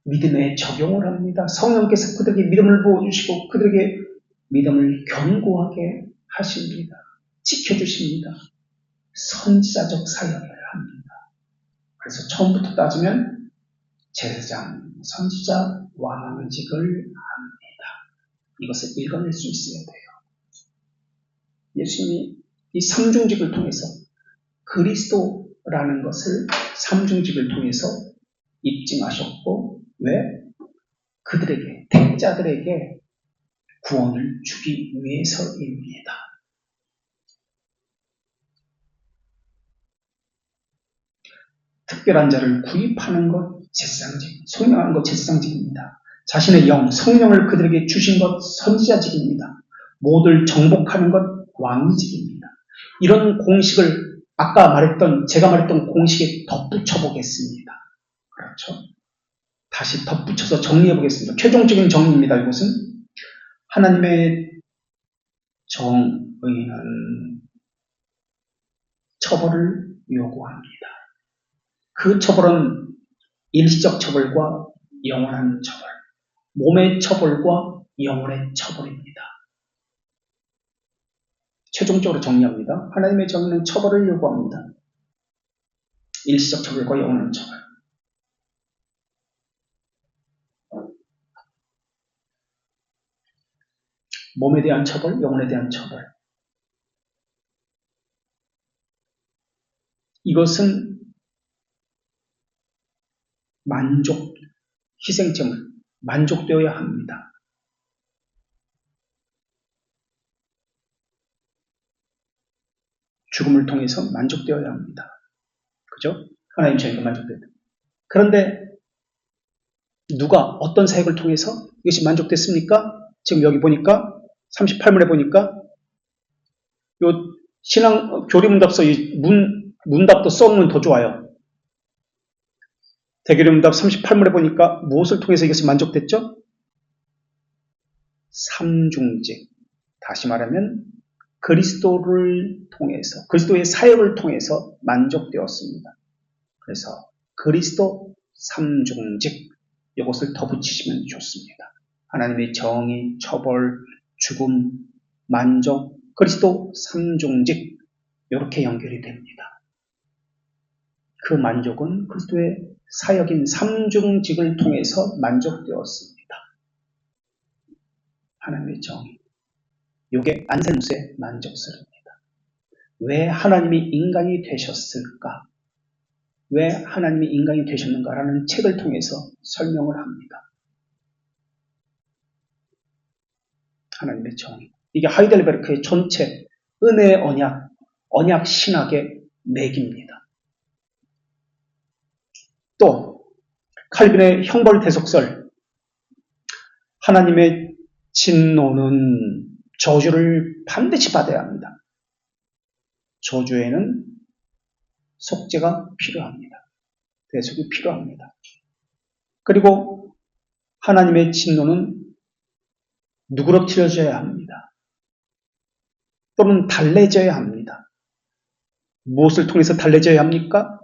믿음에 적용을 합니다. 성령께서 그들에게 믿음을 부어주시고 그들에게 믿음을 견고하게 하십니다. 지켜주십니다. 선지자적 사역을 합니다. 그래서 처음부터 따지면 제사장, 선지자, 왕직을 합니다. 이것을 읽어낼 수 있어야 돼요. 예수님이 이 삼중직을 통해서 그리스도라는 것을 삼중직을 통해서 입증하셨고, 왜? 그들에게, 택자들에게 구원을 주기 위해서입니다. 특별한 자를 구입하는 것, 제사장직, 속량하는 것, 제사장직입니다. 자신의 영, 성령을 그들에게 주신 것, 선지자직입니다. 모두를 정복하는 것, 왕직입니다. 이런 공식을 제가 말했던 공식에 덧붙여 보겠습니다. 그렇죠? 다시 덧붙여서 정리해 보겠습니다. 최종적인 정리입니다. 이것은 하나님의 정의는 처벌을 요구합니다. 그 처벌은 일시적 처벌과 영원한 처벌, 몸의 처벌과 영혼의 처벌입니다. 최종적으로 정리합니다. 하나님의 정의는 처벌을 요구합니다. 일시적 처벌과 영원한 처벌. 몸에 대한 처벌, 영혼에 대한 처벌. 이것은 희생점을 만족되어야 합니다. 죽음을 통해서 만족되어야 합니다. 그죠? 하나님 정의가 만족된다. 그런데 누가 어떤 사역을 통해서 이것이 만족됐습니까? 지금 여기 보니까 38문에 보니까 요 신앙 교리문답서 이 문답도 써놓으면 더 좋아요. 대교리문답 38문에 보니까 무엇을 통해서 이것이 만족됐죠? 삼중직. 다시 말하면 그리스도를 통해서, 그리스도의 사역을 통해서 만족되었습니다. 그래서 그리스도 삼중직, 이것을 덧붙이시면 좋습니다. 하나님의 정의, 처벌, 죽음, 만족, 그리스도 삼중직, 이렇게 연결이 됩니다. 그 만족은 그리스도의 사역인 삼중직을 통해서 만족되었습니다. 하나님의 정의. 이게 안세무스의 만족스럽습니다. 왜 하나님이 인간이 되셨을까? 왜 하나님이 인간이 되셨는가라는 책을 통해서 설명을 합니다. 하나님의 정의. 이게 하이델베르크의 전체 은혜의 언약 신학의 맥입니다. 또 칼빈의 형벌 대속설. 하나님의 진노는 저주를 반드시 받아야 합니다. 저주에는 속죄가 필요합니다. 대속이 필요합니다. 그리고 하나님의 진노는 누그러뜨려져야 합니다. 또는 달래져야 합니다. 무엇을 통해서 달래져야 합니까?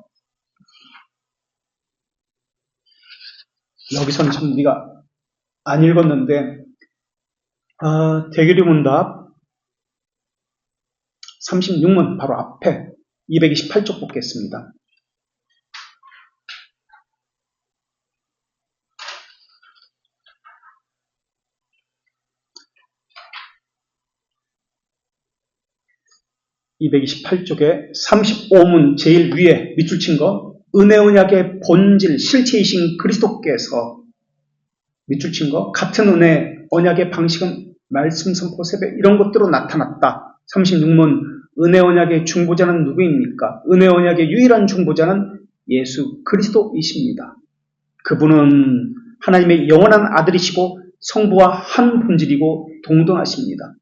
여기서는 참 우리가 안 읽었는데 대교리문답 36문 바로 앞에 228쪽 보겠습니다. (228쪽에) 35문 제일 위에 밑줄 친 거, 은혜 언약의 본질 실체이신 그리스도께서 밑줄 친 거, 같은 은혜 언약의 방식은 말씀 선포 세배 이런 것들로 나타났다. 36문 은혜 언약의 중보자는 누구입니까? 은혜 언약의 유일한 중보자는 예수 그리스도이십니다. 그분은 하나님의 영원한 아들이시고 성부와 한 본질이고 동등하십니다.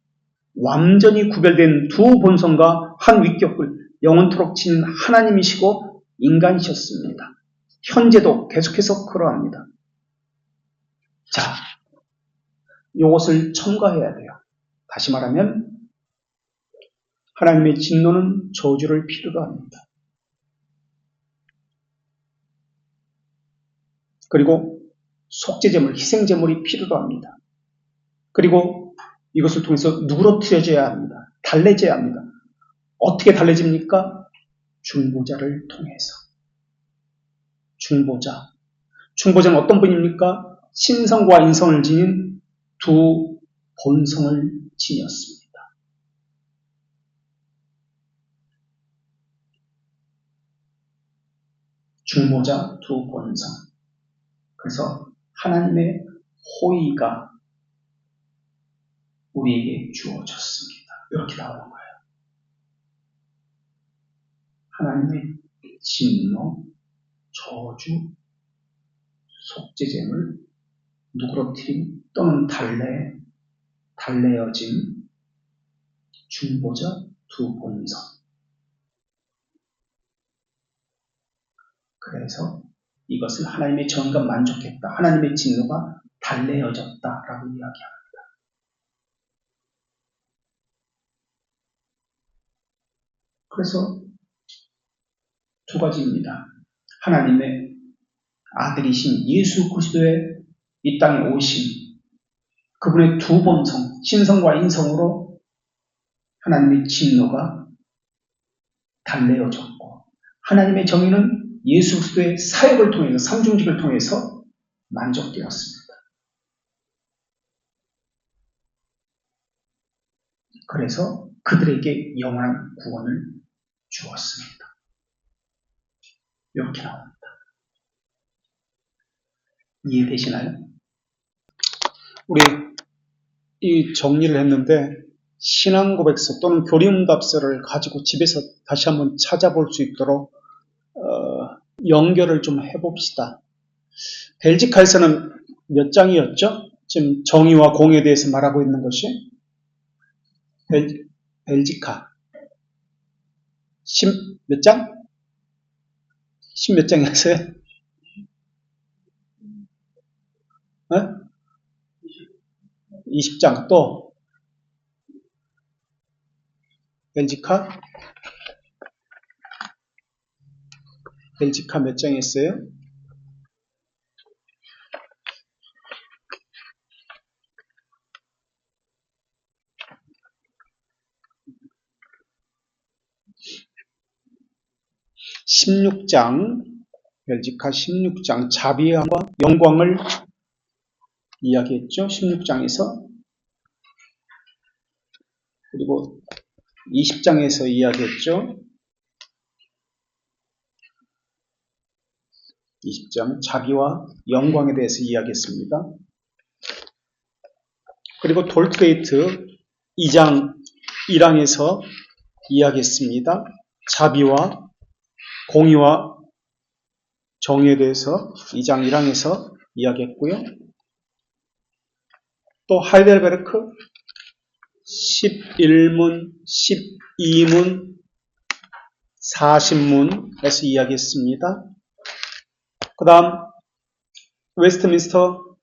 완전히 구별된 두 본성과 한 위격을 영원토록 지닌 하나님이시고 인간이셨습니다. 현재도 계속해서 그러합니다. 자, 이것을 첨가해야 돼요. 다시 말하면 하나님의 진노는 저주를 필요로 합니다. 그리고 속죄제물, 희생제물이 필요로 합니다. 그리고 이것을 통해서 누그러뜨려져야 합니다. 달래져야 합니다. 어떻게 달래집니까? 중보자를 통해서. 중보자. 중보자는 어떤 분입니까? 신성과 인성을 지닌 두 본성을 지녔습니다. 중보자 두 본성. 그래서 하나님의 호의가 우리에게 주어졌습니다. 이렇게 나오는 거예요. 하나님의 진노, 저주, 속죄제물, 누그러뜨림 또는 달래어진 중보자 두 본성. 그래서 이것을 하나님의 정의가 만족했다. 하나님의 진노가 달래어졌다라고 이야기합니다. 그래서 두 가지입니다. 하나님의 아들이신 예수 그리스도의 이 땅에 오심, 그분의 두 본성, 신성과 인성으로 하나님의 진노가 달래어졌고, 하나님의 정의는 예수 그리스도의 사역을 통해서, 삼중직을 통해서 만족되었습니다. 그래서 그들에게 영원한 구원을 주었습니다. 이렇게 나옵니다. 이해되시나요? 우리 이 정리를 했는데 신앙고백서 또는 교리응답서를 가지고 집에서 다시 한번 찾아볼 수 있도록 연결을 좀 해봅시다. 벨지카에서는 몇 장이었죠? 지금 정의와 공에 대해서 말하고 있는 것이 벨지카 10 몇 장? 10 몇 장이었어요? 어? 20장 또 벨지카 몇 장이었어요? 벨지카 16장 자비함과 영광을 이야기했죠. 16장에서. 그리고 20장에서 이야기했죠. 20장 자비와 영광에 대해서 이야기했습니다. 그리고 돌트레이트 2장 1항에서 이야기했습니다. 자비와 공의와 정의에 대해서 2장 1항에서 이야기했고요. 또 하이델베르크 11문, 12문, 40문에서 이야기했습니다. 그 다음 웨스트민스터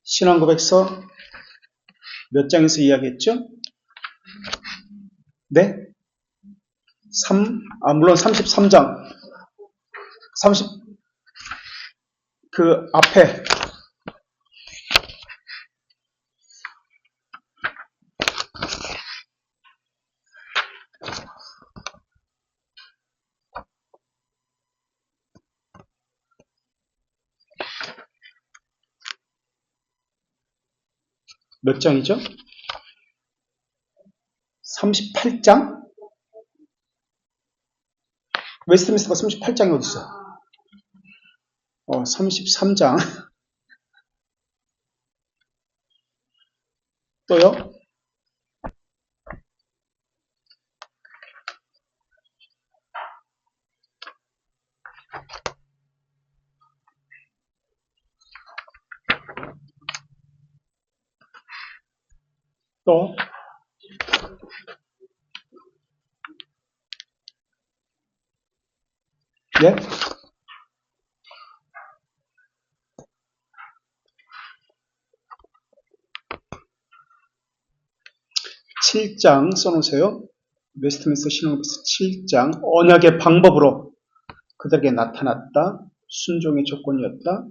신앙고백서 몇 장에서 이야기했죠? 네? 물론 33장. 그 앞에 몇 장이죠? 38장? 웨스트민스터가 38장이 어디 있어? 33장. 또요? 또 예? 7장 써놓으세요. 웨스트민스터 신앙법에서 7장 언약의 방법으로 그들에게 나타났다. 순종의 조건이었다.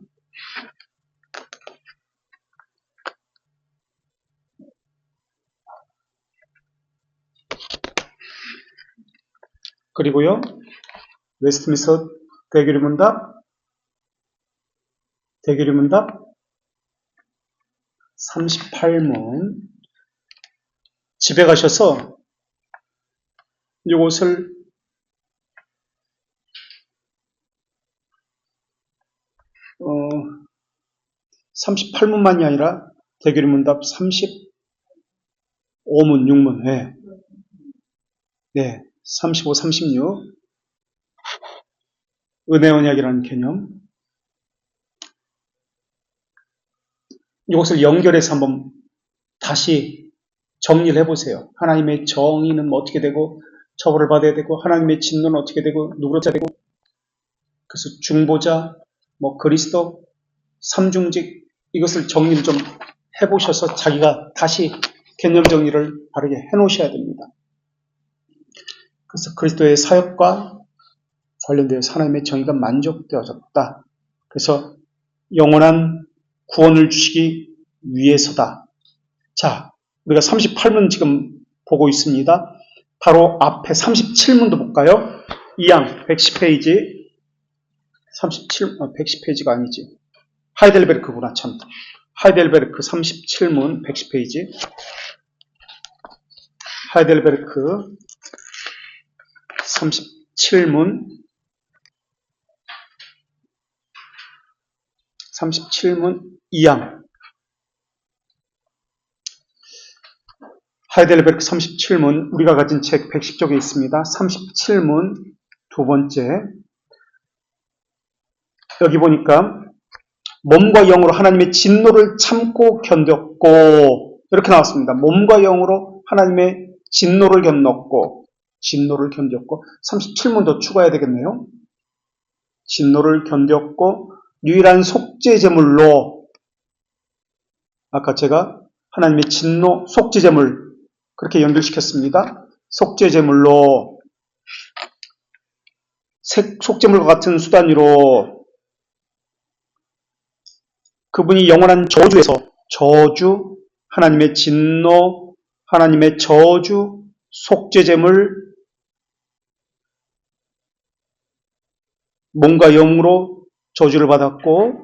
그리고요. 웨스트민스터 대결의 문답 38문 집에 가셔서 이것을 38문만이 아니라 대결의 문답 35문, 6문, 네, 35, 36 은혜 언약이라는 개념 이것을 연결해서 한번 다시 정리를 해보세요. 하나님의 정의는 어떻게 되고 처벌을 받아야 되고 하나님의 진노는 어떻게 되고 누구로서야 되고 그래서 중보자, 그리스도, 삼중직 이것을 정리를 좀 해보셔서 자기가 다시 개념 정리를 바르게 해놓으셔야 됩니다. 그래서 그리스도의 사역과 관련되어서 하나님의 정의가 만족되어졌다. 그래서 영원한 구원을 주시기 위해서다. 자, 우리가 38문 지금 보고 있습니다. 바로 앞에 37문도 볼까요? 2양 110페이지 110페이지가 아니지. 하이델베르크구나 참. 하이델베르크 37문 110페이지 하이델베르크 37문 2양 하이델베르크 37문 우리가 가진 책 110쪽에 있습니다. 37문 두 번째 여기 보니까 몸과 영으로 하나님의 진노를 참고 견뎠고 이렇게 나왔습니다. 몸과 영으로 하나님의 진노를 견뎠고 37문도 추가해야 되겠네요. 진노를 견뎠고 유일한 속죄제물로 아까 제가 하나님의 진노 속죄제물 그렇게 연결시켰습니다. 속죄제물로 속죄물과 같은 수단으로 그분이 영원한 저주, 하나님의 진노, 하나님의 저주, 속죄제물, 몸과 영으로 저주를 받았고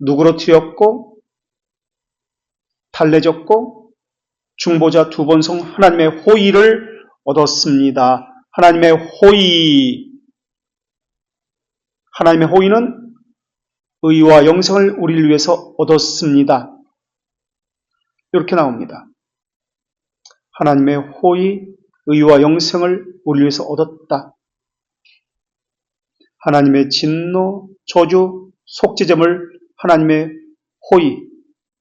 누그러뜨렸고 달래졌고 중보자 두 번 성 하나님의 호의를 얻었습니다. 하나님의 호의는 의와 영생을 우리를 위해서 얻었습니다. 이렇게 나옵니다. 하나님의 호의, 의와 영생을 우리를 위해서 얻었다. 하나님의 진노, 저주, 속죄제물, 하나님의 호의,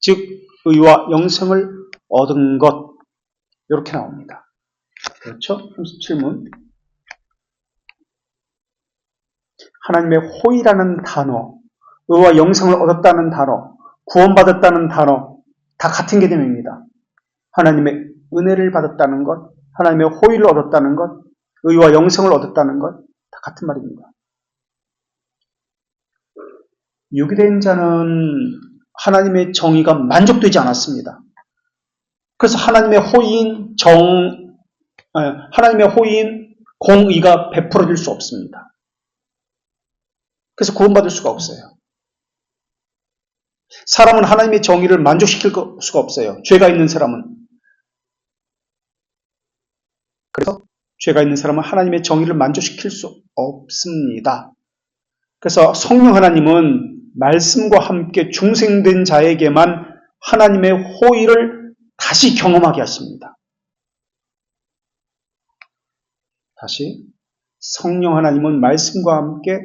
즉 의와 영생을 얻은 것 이렇게 나옵니다. 그렇죠? 37문 하나님의 호의라는 단어, 의와 영생을 얻었다는 단어, 구원받았다는 단어 다 같은 개념입니다. 하나님의 은혜를 받았다는 것, 하나님의 호의를 얻었다는 것, 의와 영생을 얻었다는 것 다 같은 말입니다. 유기된 자는 하나님의 정의가 만족되지 않았습니다. 그래서 하나님의 호의인 공의가 베풀어질 수 없습니다. 그래서 구원받을 수가 없어요. 사람은 하나님의 정의를 만족시킬 수가 없어요. 죄가 있는 사람은. 그래서 죄가 있는 사람은 하나님의 정의를 만족시킬 수 없습니다. 그래서 성령 하나님은 말씀과 함께 중생된 자에게만 하나님의 호의를 다시 경험하게 하십니다. 다시 성령 하나님은 말씀과 함께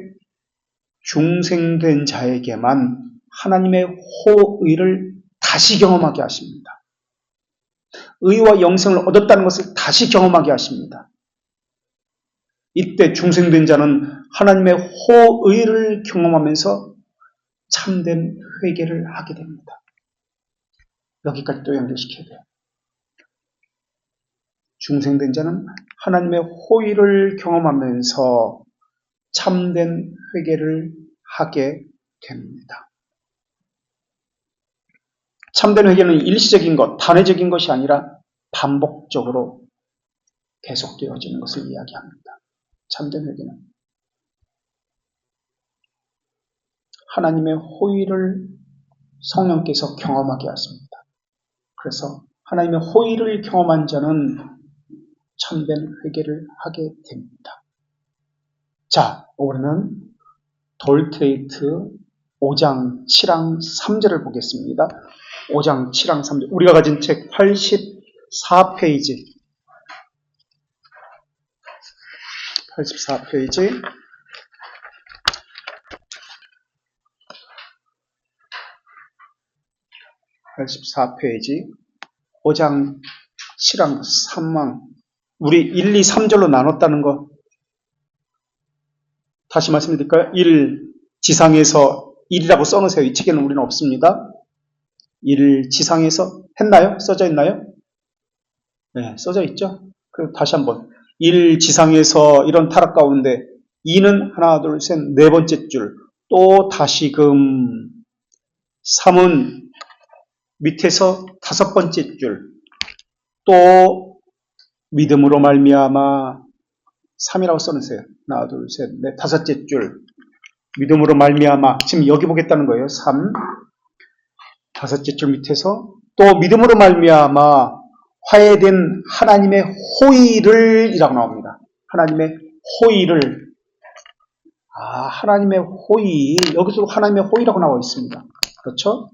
중생된 자에게만 하나님의 호의를 다시 경험하게 하십니다. 의와 영생을 얻었다는 것을 다시 경험하게 하십니다. 이때 중생된 자는 하나님의 호의를 경험하면서 참된 회개를 하게 됩니다. 여기까지 또 연결시켜야 돼요. 중생된 자는 하나님의 호의를 경험하면서 참된 회개를 하게 됩니다. 참된 회개는 일시적인 것, 단회적인 것이 아니라 반복적으로 계속되어지는 것을 이야기합니다. 참된 회개는 하나님의 호의를 성령께서 경험하게 하십니다. 그래서 하나님의 호의를 경험한 자는 참된 회개를 하게 됩니다. 자, 우리는 돌트레이트 5장 7항 3절을 보겠습니다. 5장 7항 3절. 우리가 가진 책 84페이지. 84페이지. 84페이지. 5장 7항 3항. 우리 1, 2, 3절로 나눴다는 거 다시 말씀드릴까요? 1, 지상에서 1이라고 써놓으세요. 이 책에는 우리는 없습니다. 1, 지상에서 했나요? 써져 있나요? 네, 써져 있죠? 그럼 다시 한번. 1, 지상에서 이런 타락 가운데 2는 하나, 둘, 셋, 네 번째 줄. 또 다시금 3은 밑에서 다섯 번째 줄. 또 믿음으로 말미암아 3이라고 써놓으세요. 하나, 둘, 셋, 넷, 다섯째 줄. 믿음으로 말미암아. 지금 여기 보겠다는 거예요. 3. 다섯째 줄 밑에서 또 믿음으로 말미암아 화해된 하나님의 호의를 이라고 나옵니다. 하나님의 호의를. 하나님의 호의. 여기서도 하나님의 호의라고 나와 있습니다. 그렇죠?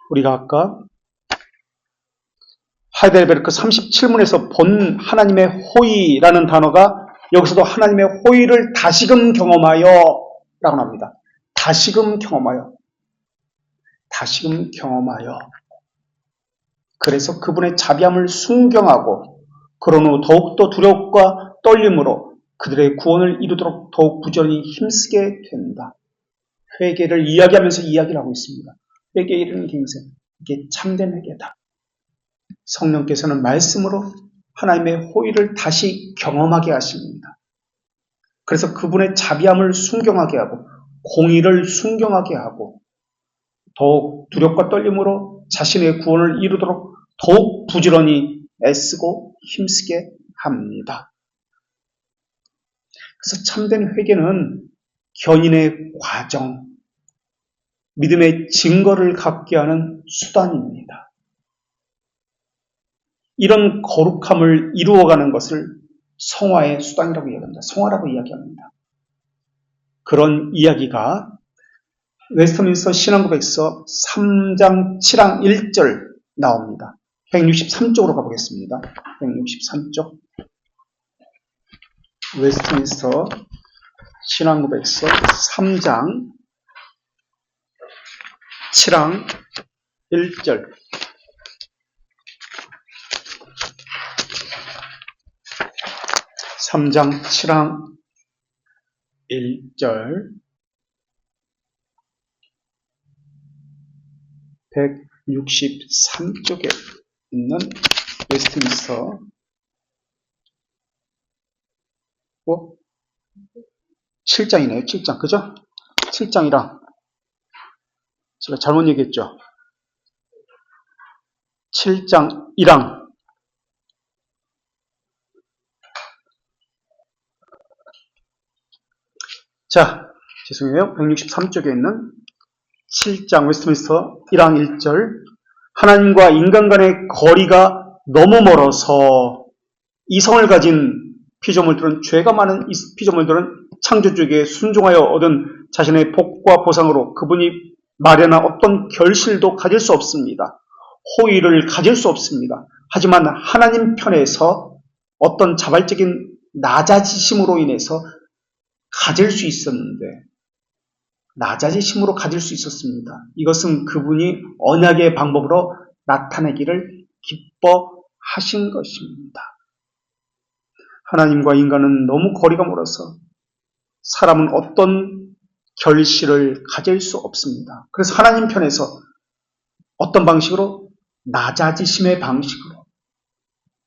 우리가 아까 하이델베르크 37문에서 본 하나님의 호의라는 단어가 여기서도 하나님의 호의를 다시금 경험하여 라고 나옵니다. 다시금 경험하여. 다시금 경험하여. 그래서 그분의 자비함을 순경하고 그런 후 더욱더 두려움과 떨림으로 그들의 구원을 이루도록 더욱 부지런히 힘쓰게 된다. 회개를 이야기하면서 이야기를 하고 있습니다. 회개에 이르는 갱생. 이게 참된 회개다. 성령께서는 말씀으로 하나님의 호의를 다시 경험하게 하십니다. 그래서 그분의 자비함을 순경하게 하고 공의를 순경하게 하고 더욱 두렵과 떨림으로 자신의 구원을 이루도록 더욱 부지런히 애쓰고 힘쓰게 합니다. 그래서 참된 회개는 견인의 과정, 믿음의 증거를 갖게 하는 수단입니다. 이런 거룩함을 이루어가는 것을 성화의 수단이라고 이야기합니다. 성화라고 이야기합니다. 그런 이야기가 웨스트민스터 신앙고백서 3장 7항 1절 나옵니다. 163쪽으로 가보겠습니다. 163쪽. 웨스트민스터 신앙고백서 3장 7항 1절. (3장 7항 1절) 163쪽에 있는 웨스트민스터 7장이네요. 7장. 그죠? 7장이랑 제가 잘못 얘기했죠. 7장 1항. 자, 죄송해요. 163쪽에 있는 7장 웨스트민스터 1항 1절. 하나님과 인간 간의 거리가 너무 멀어서 이성을 가진 피조물들은, 죄가 많은 이 피조물들은 창조주에게 순종하여 얻은 자신의 복과 보상으로 그분이 마련한 어떤 결실도 가질 수 없습니다. 호의를 가질 수 없습니다. 하지만 하나님 편에서 어떤 자발적인 낮아지심으로 인해서 가질 수 있었는데, 낮아지심으로 가질 수 있었습니다. 이것은 그분이 언약의 방법으로 나타내기를 하신 것입니다. 하나님과 인간은 너무 거리가 멀어서 사람은 어떤 결실을 가질 수 없습니다. 그래서 하나님 편에서 어떤 방식으로? 낮아지심의 방식으로,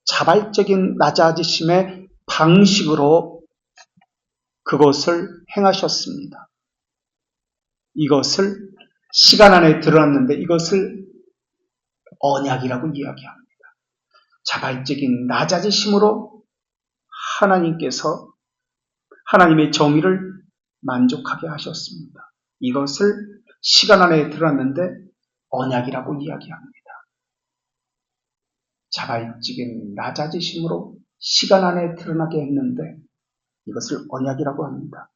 자발적인 낮아지심의 방식으로 그것을 행하셨습니다. 이것을 시간 안에 드러났는데 이것을 언약이라고 이야기합니다. 자발적인 낮아지심으로 하나님께서 하나님의 정의를 만족하게 하셨습니다. 이것을 시간 안에 드러났는데 언약이라고 이야기합니다. 자발적인 낮아지심으로 시간 안에 드러나게 했는데 이것을 언약이라고 합니다.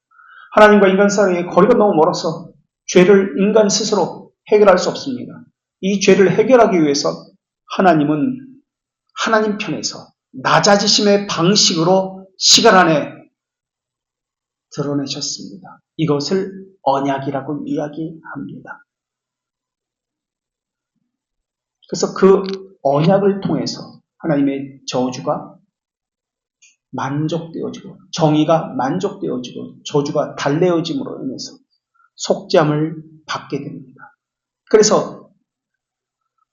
하나님과 인간 사이의 거리가 너무 멀어서 죄를 인간 스스로 해결할 수 없습니다. 이 죄를 해결하기 위해서 하나님은 하나님 편에서 낮아지심의 방식으로 시간 안에 드러내셨습니다. 이것을 언약이라고 이야기합니다. 그래서 그 언약을 통해서 하나님의 저주가 만족되어지고 정의가 만족되어지고 저주가 달래어짐으로 인해서 속죄함을 받게 됩니다. 그래서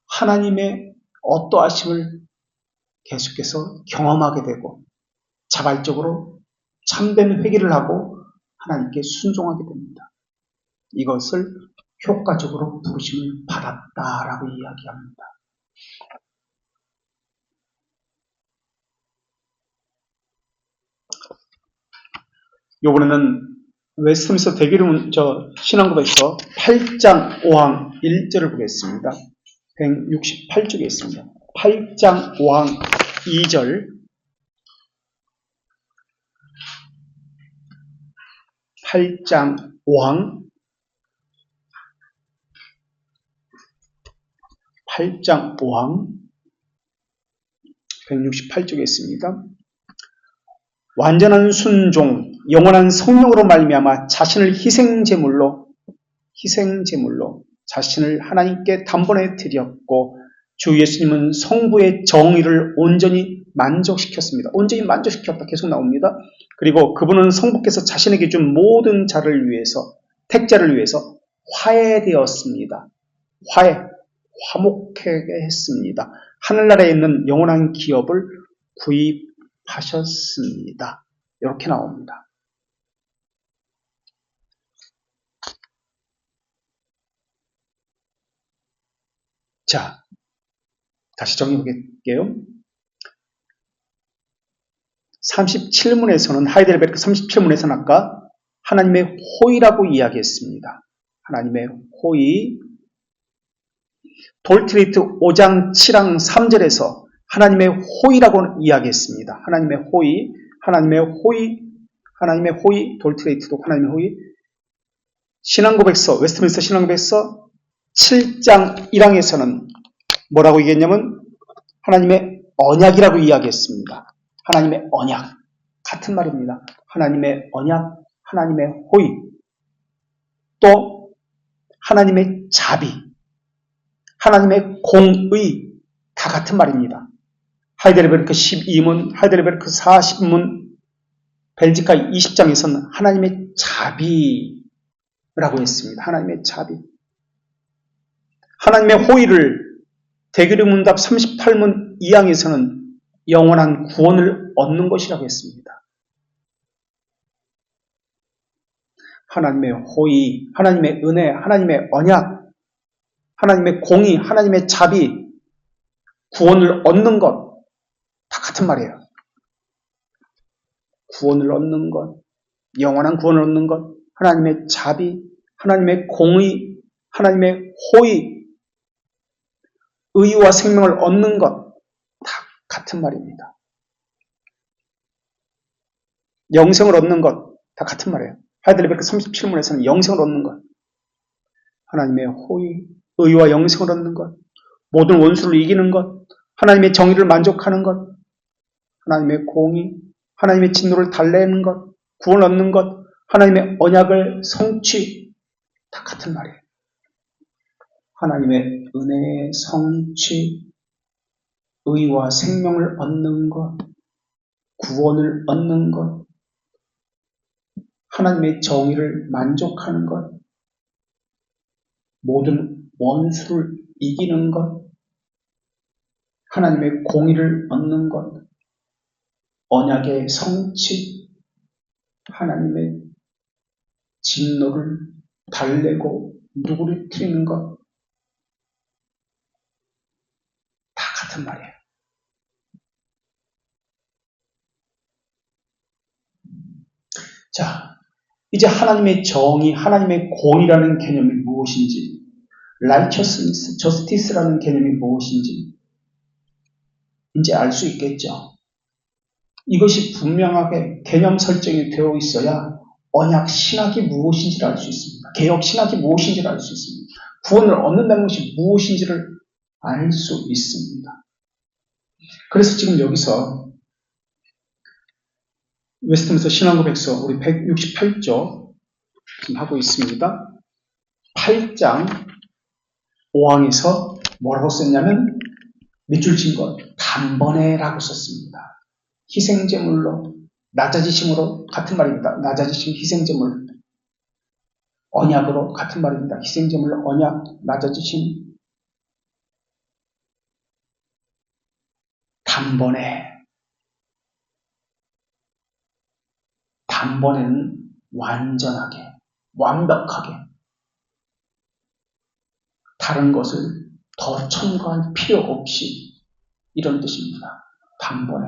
하나님의 어떠하심을 계속해서 경험하게 되고 자발적으로 참된 회개를 하고 하나님께 순종하게 됩니다. 이것을 효과적으로 부르심을 받았다라고 이야기합니다. 이번에는 웨스트민스터 대기름 신앙고백서 8장 5항 1절을 보겠습니다. 168쪽에 있습니다. 8장 5항 2절 8장 5항 8장 5항 168쪽에 있습니다. 완전한 순종, 영원한 성령으로 말미암아 자신을 희생제물로 자신을 하나님께 단번에 드렸고 주 예수님은 성부의 정의를 온전히 만족시켰습니다. 온전히 만족시켰다 계속 나옵니다. 그리고 그분은 성부께서 자신에게 준 모든 자를 위해서 택자를 위해서 화해되었습니다. 화목하게 했습니다. 하늘나라에 있는 영원한 기업을 구입하셨습니다. 이렇게 나옵니다. 자, 다시 정리해 볼게요. 37문에서는 하이델베르크 37문에서는 아까 하나님의 호의라고 이야기했습니다. 하나님의 호의. 돌트레이트 5장 7항 3절에서 하나님의 호의라고 이야기했습니다. 하나님의 호의, 돌트레이트도 하나님의 호의. 신앙고백서, 웨스트민스터 신앙고백서 7장 1항에서는 뭐라고 얘기했냐면 하나님의 언약이라고 이야기했습니다. 하나님의 언약, 같은 말입니다. 하나님의 언약, 하나님의 호의, 또 하나님의 자비, 하나님의 공의, 다 같은 말입니다. 하이델베르크 12문, 하이델베르크 40문, 벨지카 20장에서는 하나님의 자비라고 했습니다. 하나님의 자비. 하나님의 호의를 대기름 문답 38문 2항에서는 영원한 구원을 얻는 것이라고 했습니다. 하나님의 호의, 하나님의 은혜, 하나님의 언약, 하나님의 공의, 하나님의 자비, 구원을 얻는 것, 다 같은 말이에요. 구원을 얻는 것, 영원한 구원을 얻는 것, 하나님의 자비, 하나님의 공의, 하나님의 호의, 의와 생명을 얻는 것, 다 같은 말입니다. 영생을 얻는 것, 다 같은 말이에요. 하이델베르크 37문에서는 영생을 얻는 것, 하나님의 호의, 의와 영생을 얻는 것, 모든 원수를 이기는 것, 하나님의 정의를 만족하는 것, 하나님의 공의, 하나님의 진노를 달래는 것, 구원 얻는 것, 하나님의 언약을 성취, 다 같은 말이에요. 하나님의 은혜의 성취, 의와 생명을 얻는 것, 구원을 얻는 것, 하나님의 정의를 만족하는 것, 모든 원수를 이기는 것, 하나님의 공의를 얻는 것, 언약의 성취, 하나님의 진노를 달래고 누구리트리는 것, 다 같은 말이에요. 자, 이제 하나님의 정의, 하나님의 공의라는 개념이 무엇인지, righteousness, justice라는 개념이 무엇인지 이제 알 수 있겠죠. 이것이 분명하게 개념 설정이 되어 있어야 언약 신학이 무엇인지를 알 수 있습니다. 개혁 신학이 무엇인지를 알 수 있습니다. 구원을 얻는다는 것이 무엇인지를 알 수 있습니다. 그래서 지금 여기서 웨스트민스터 신앙고백서 우리 168조 지금 하고 있습니다. 8장 5항에서 뭐라고 썼냐면 밑줄 친 것 단번에라고 썼습니다. 희생제물로 낮아지심으로 같은 말입니다. 낮아지심 희생제물 언약으로 같은 말입니다. 희생제물로 언약 낮아지심 단번에는 완전하게 완벽하게 다른 것을 더 첨가할 필요 없이 이런 뜻입니다. 단번에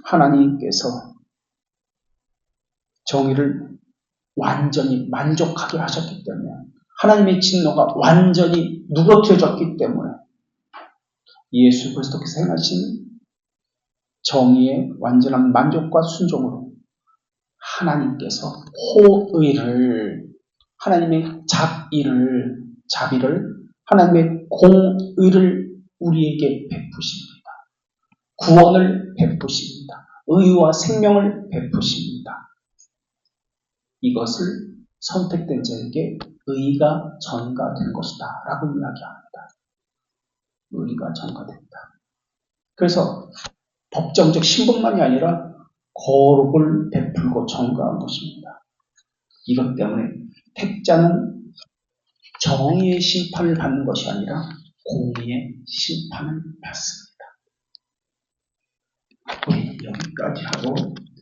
하나님께서 정의를 완전히 만족하게 하셨기 때문에 하나님의 진노가 완전히 누그러뜨려졌기 때문에 예수 그리스도께서 행하신 정의의 완전한 만족과 순종으로 하나님께서 호의를 하나님의 자비를 하나님의 공의를 우리에게 베푸십니다. 구원을 베푸십니다. 의와 생명을 베푸십니다. 이것을 선택된 자에게 의가 전가된 것이다 라고 이야기합니다. 의가 전가된다. 그래서 법정적 신분만이 아니라 거룩을 베풀고 전가한 것입니다. 이것 때문에 택자는 정의의 심판을 받는 것이 아니라 공의의 심판을 받습니다. 우리 여기까지 하고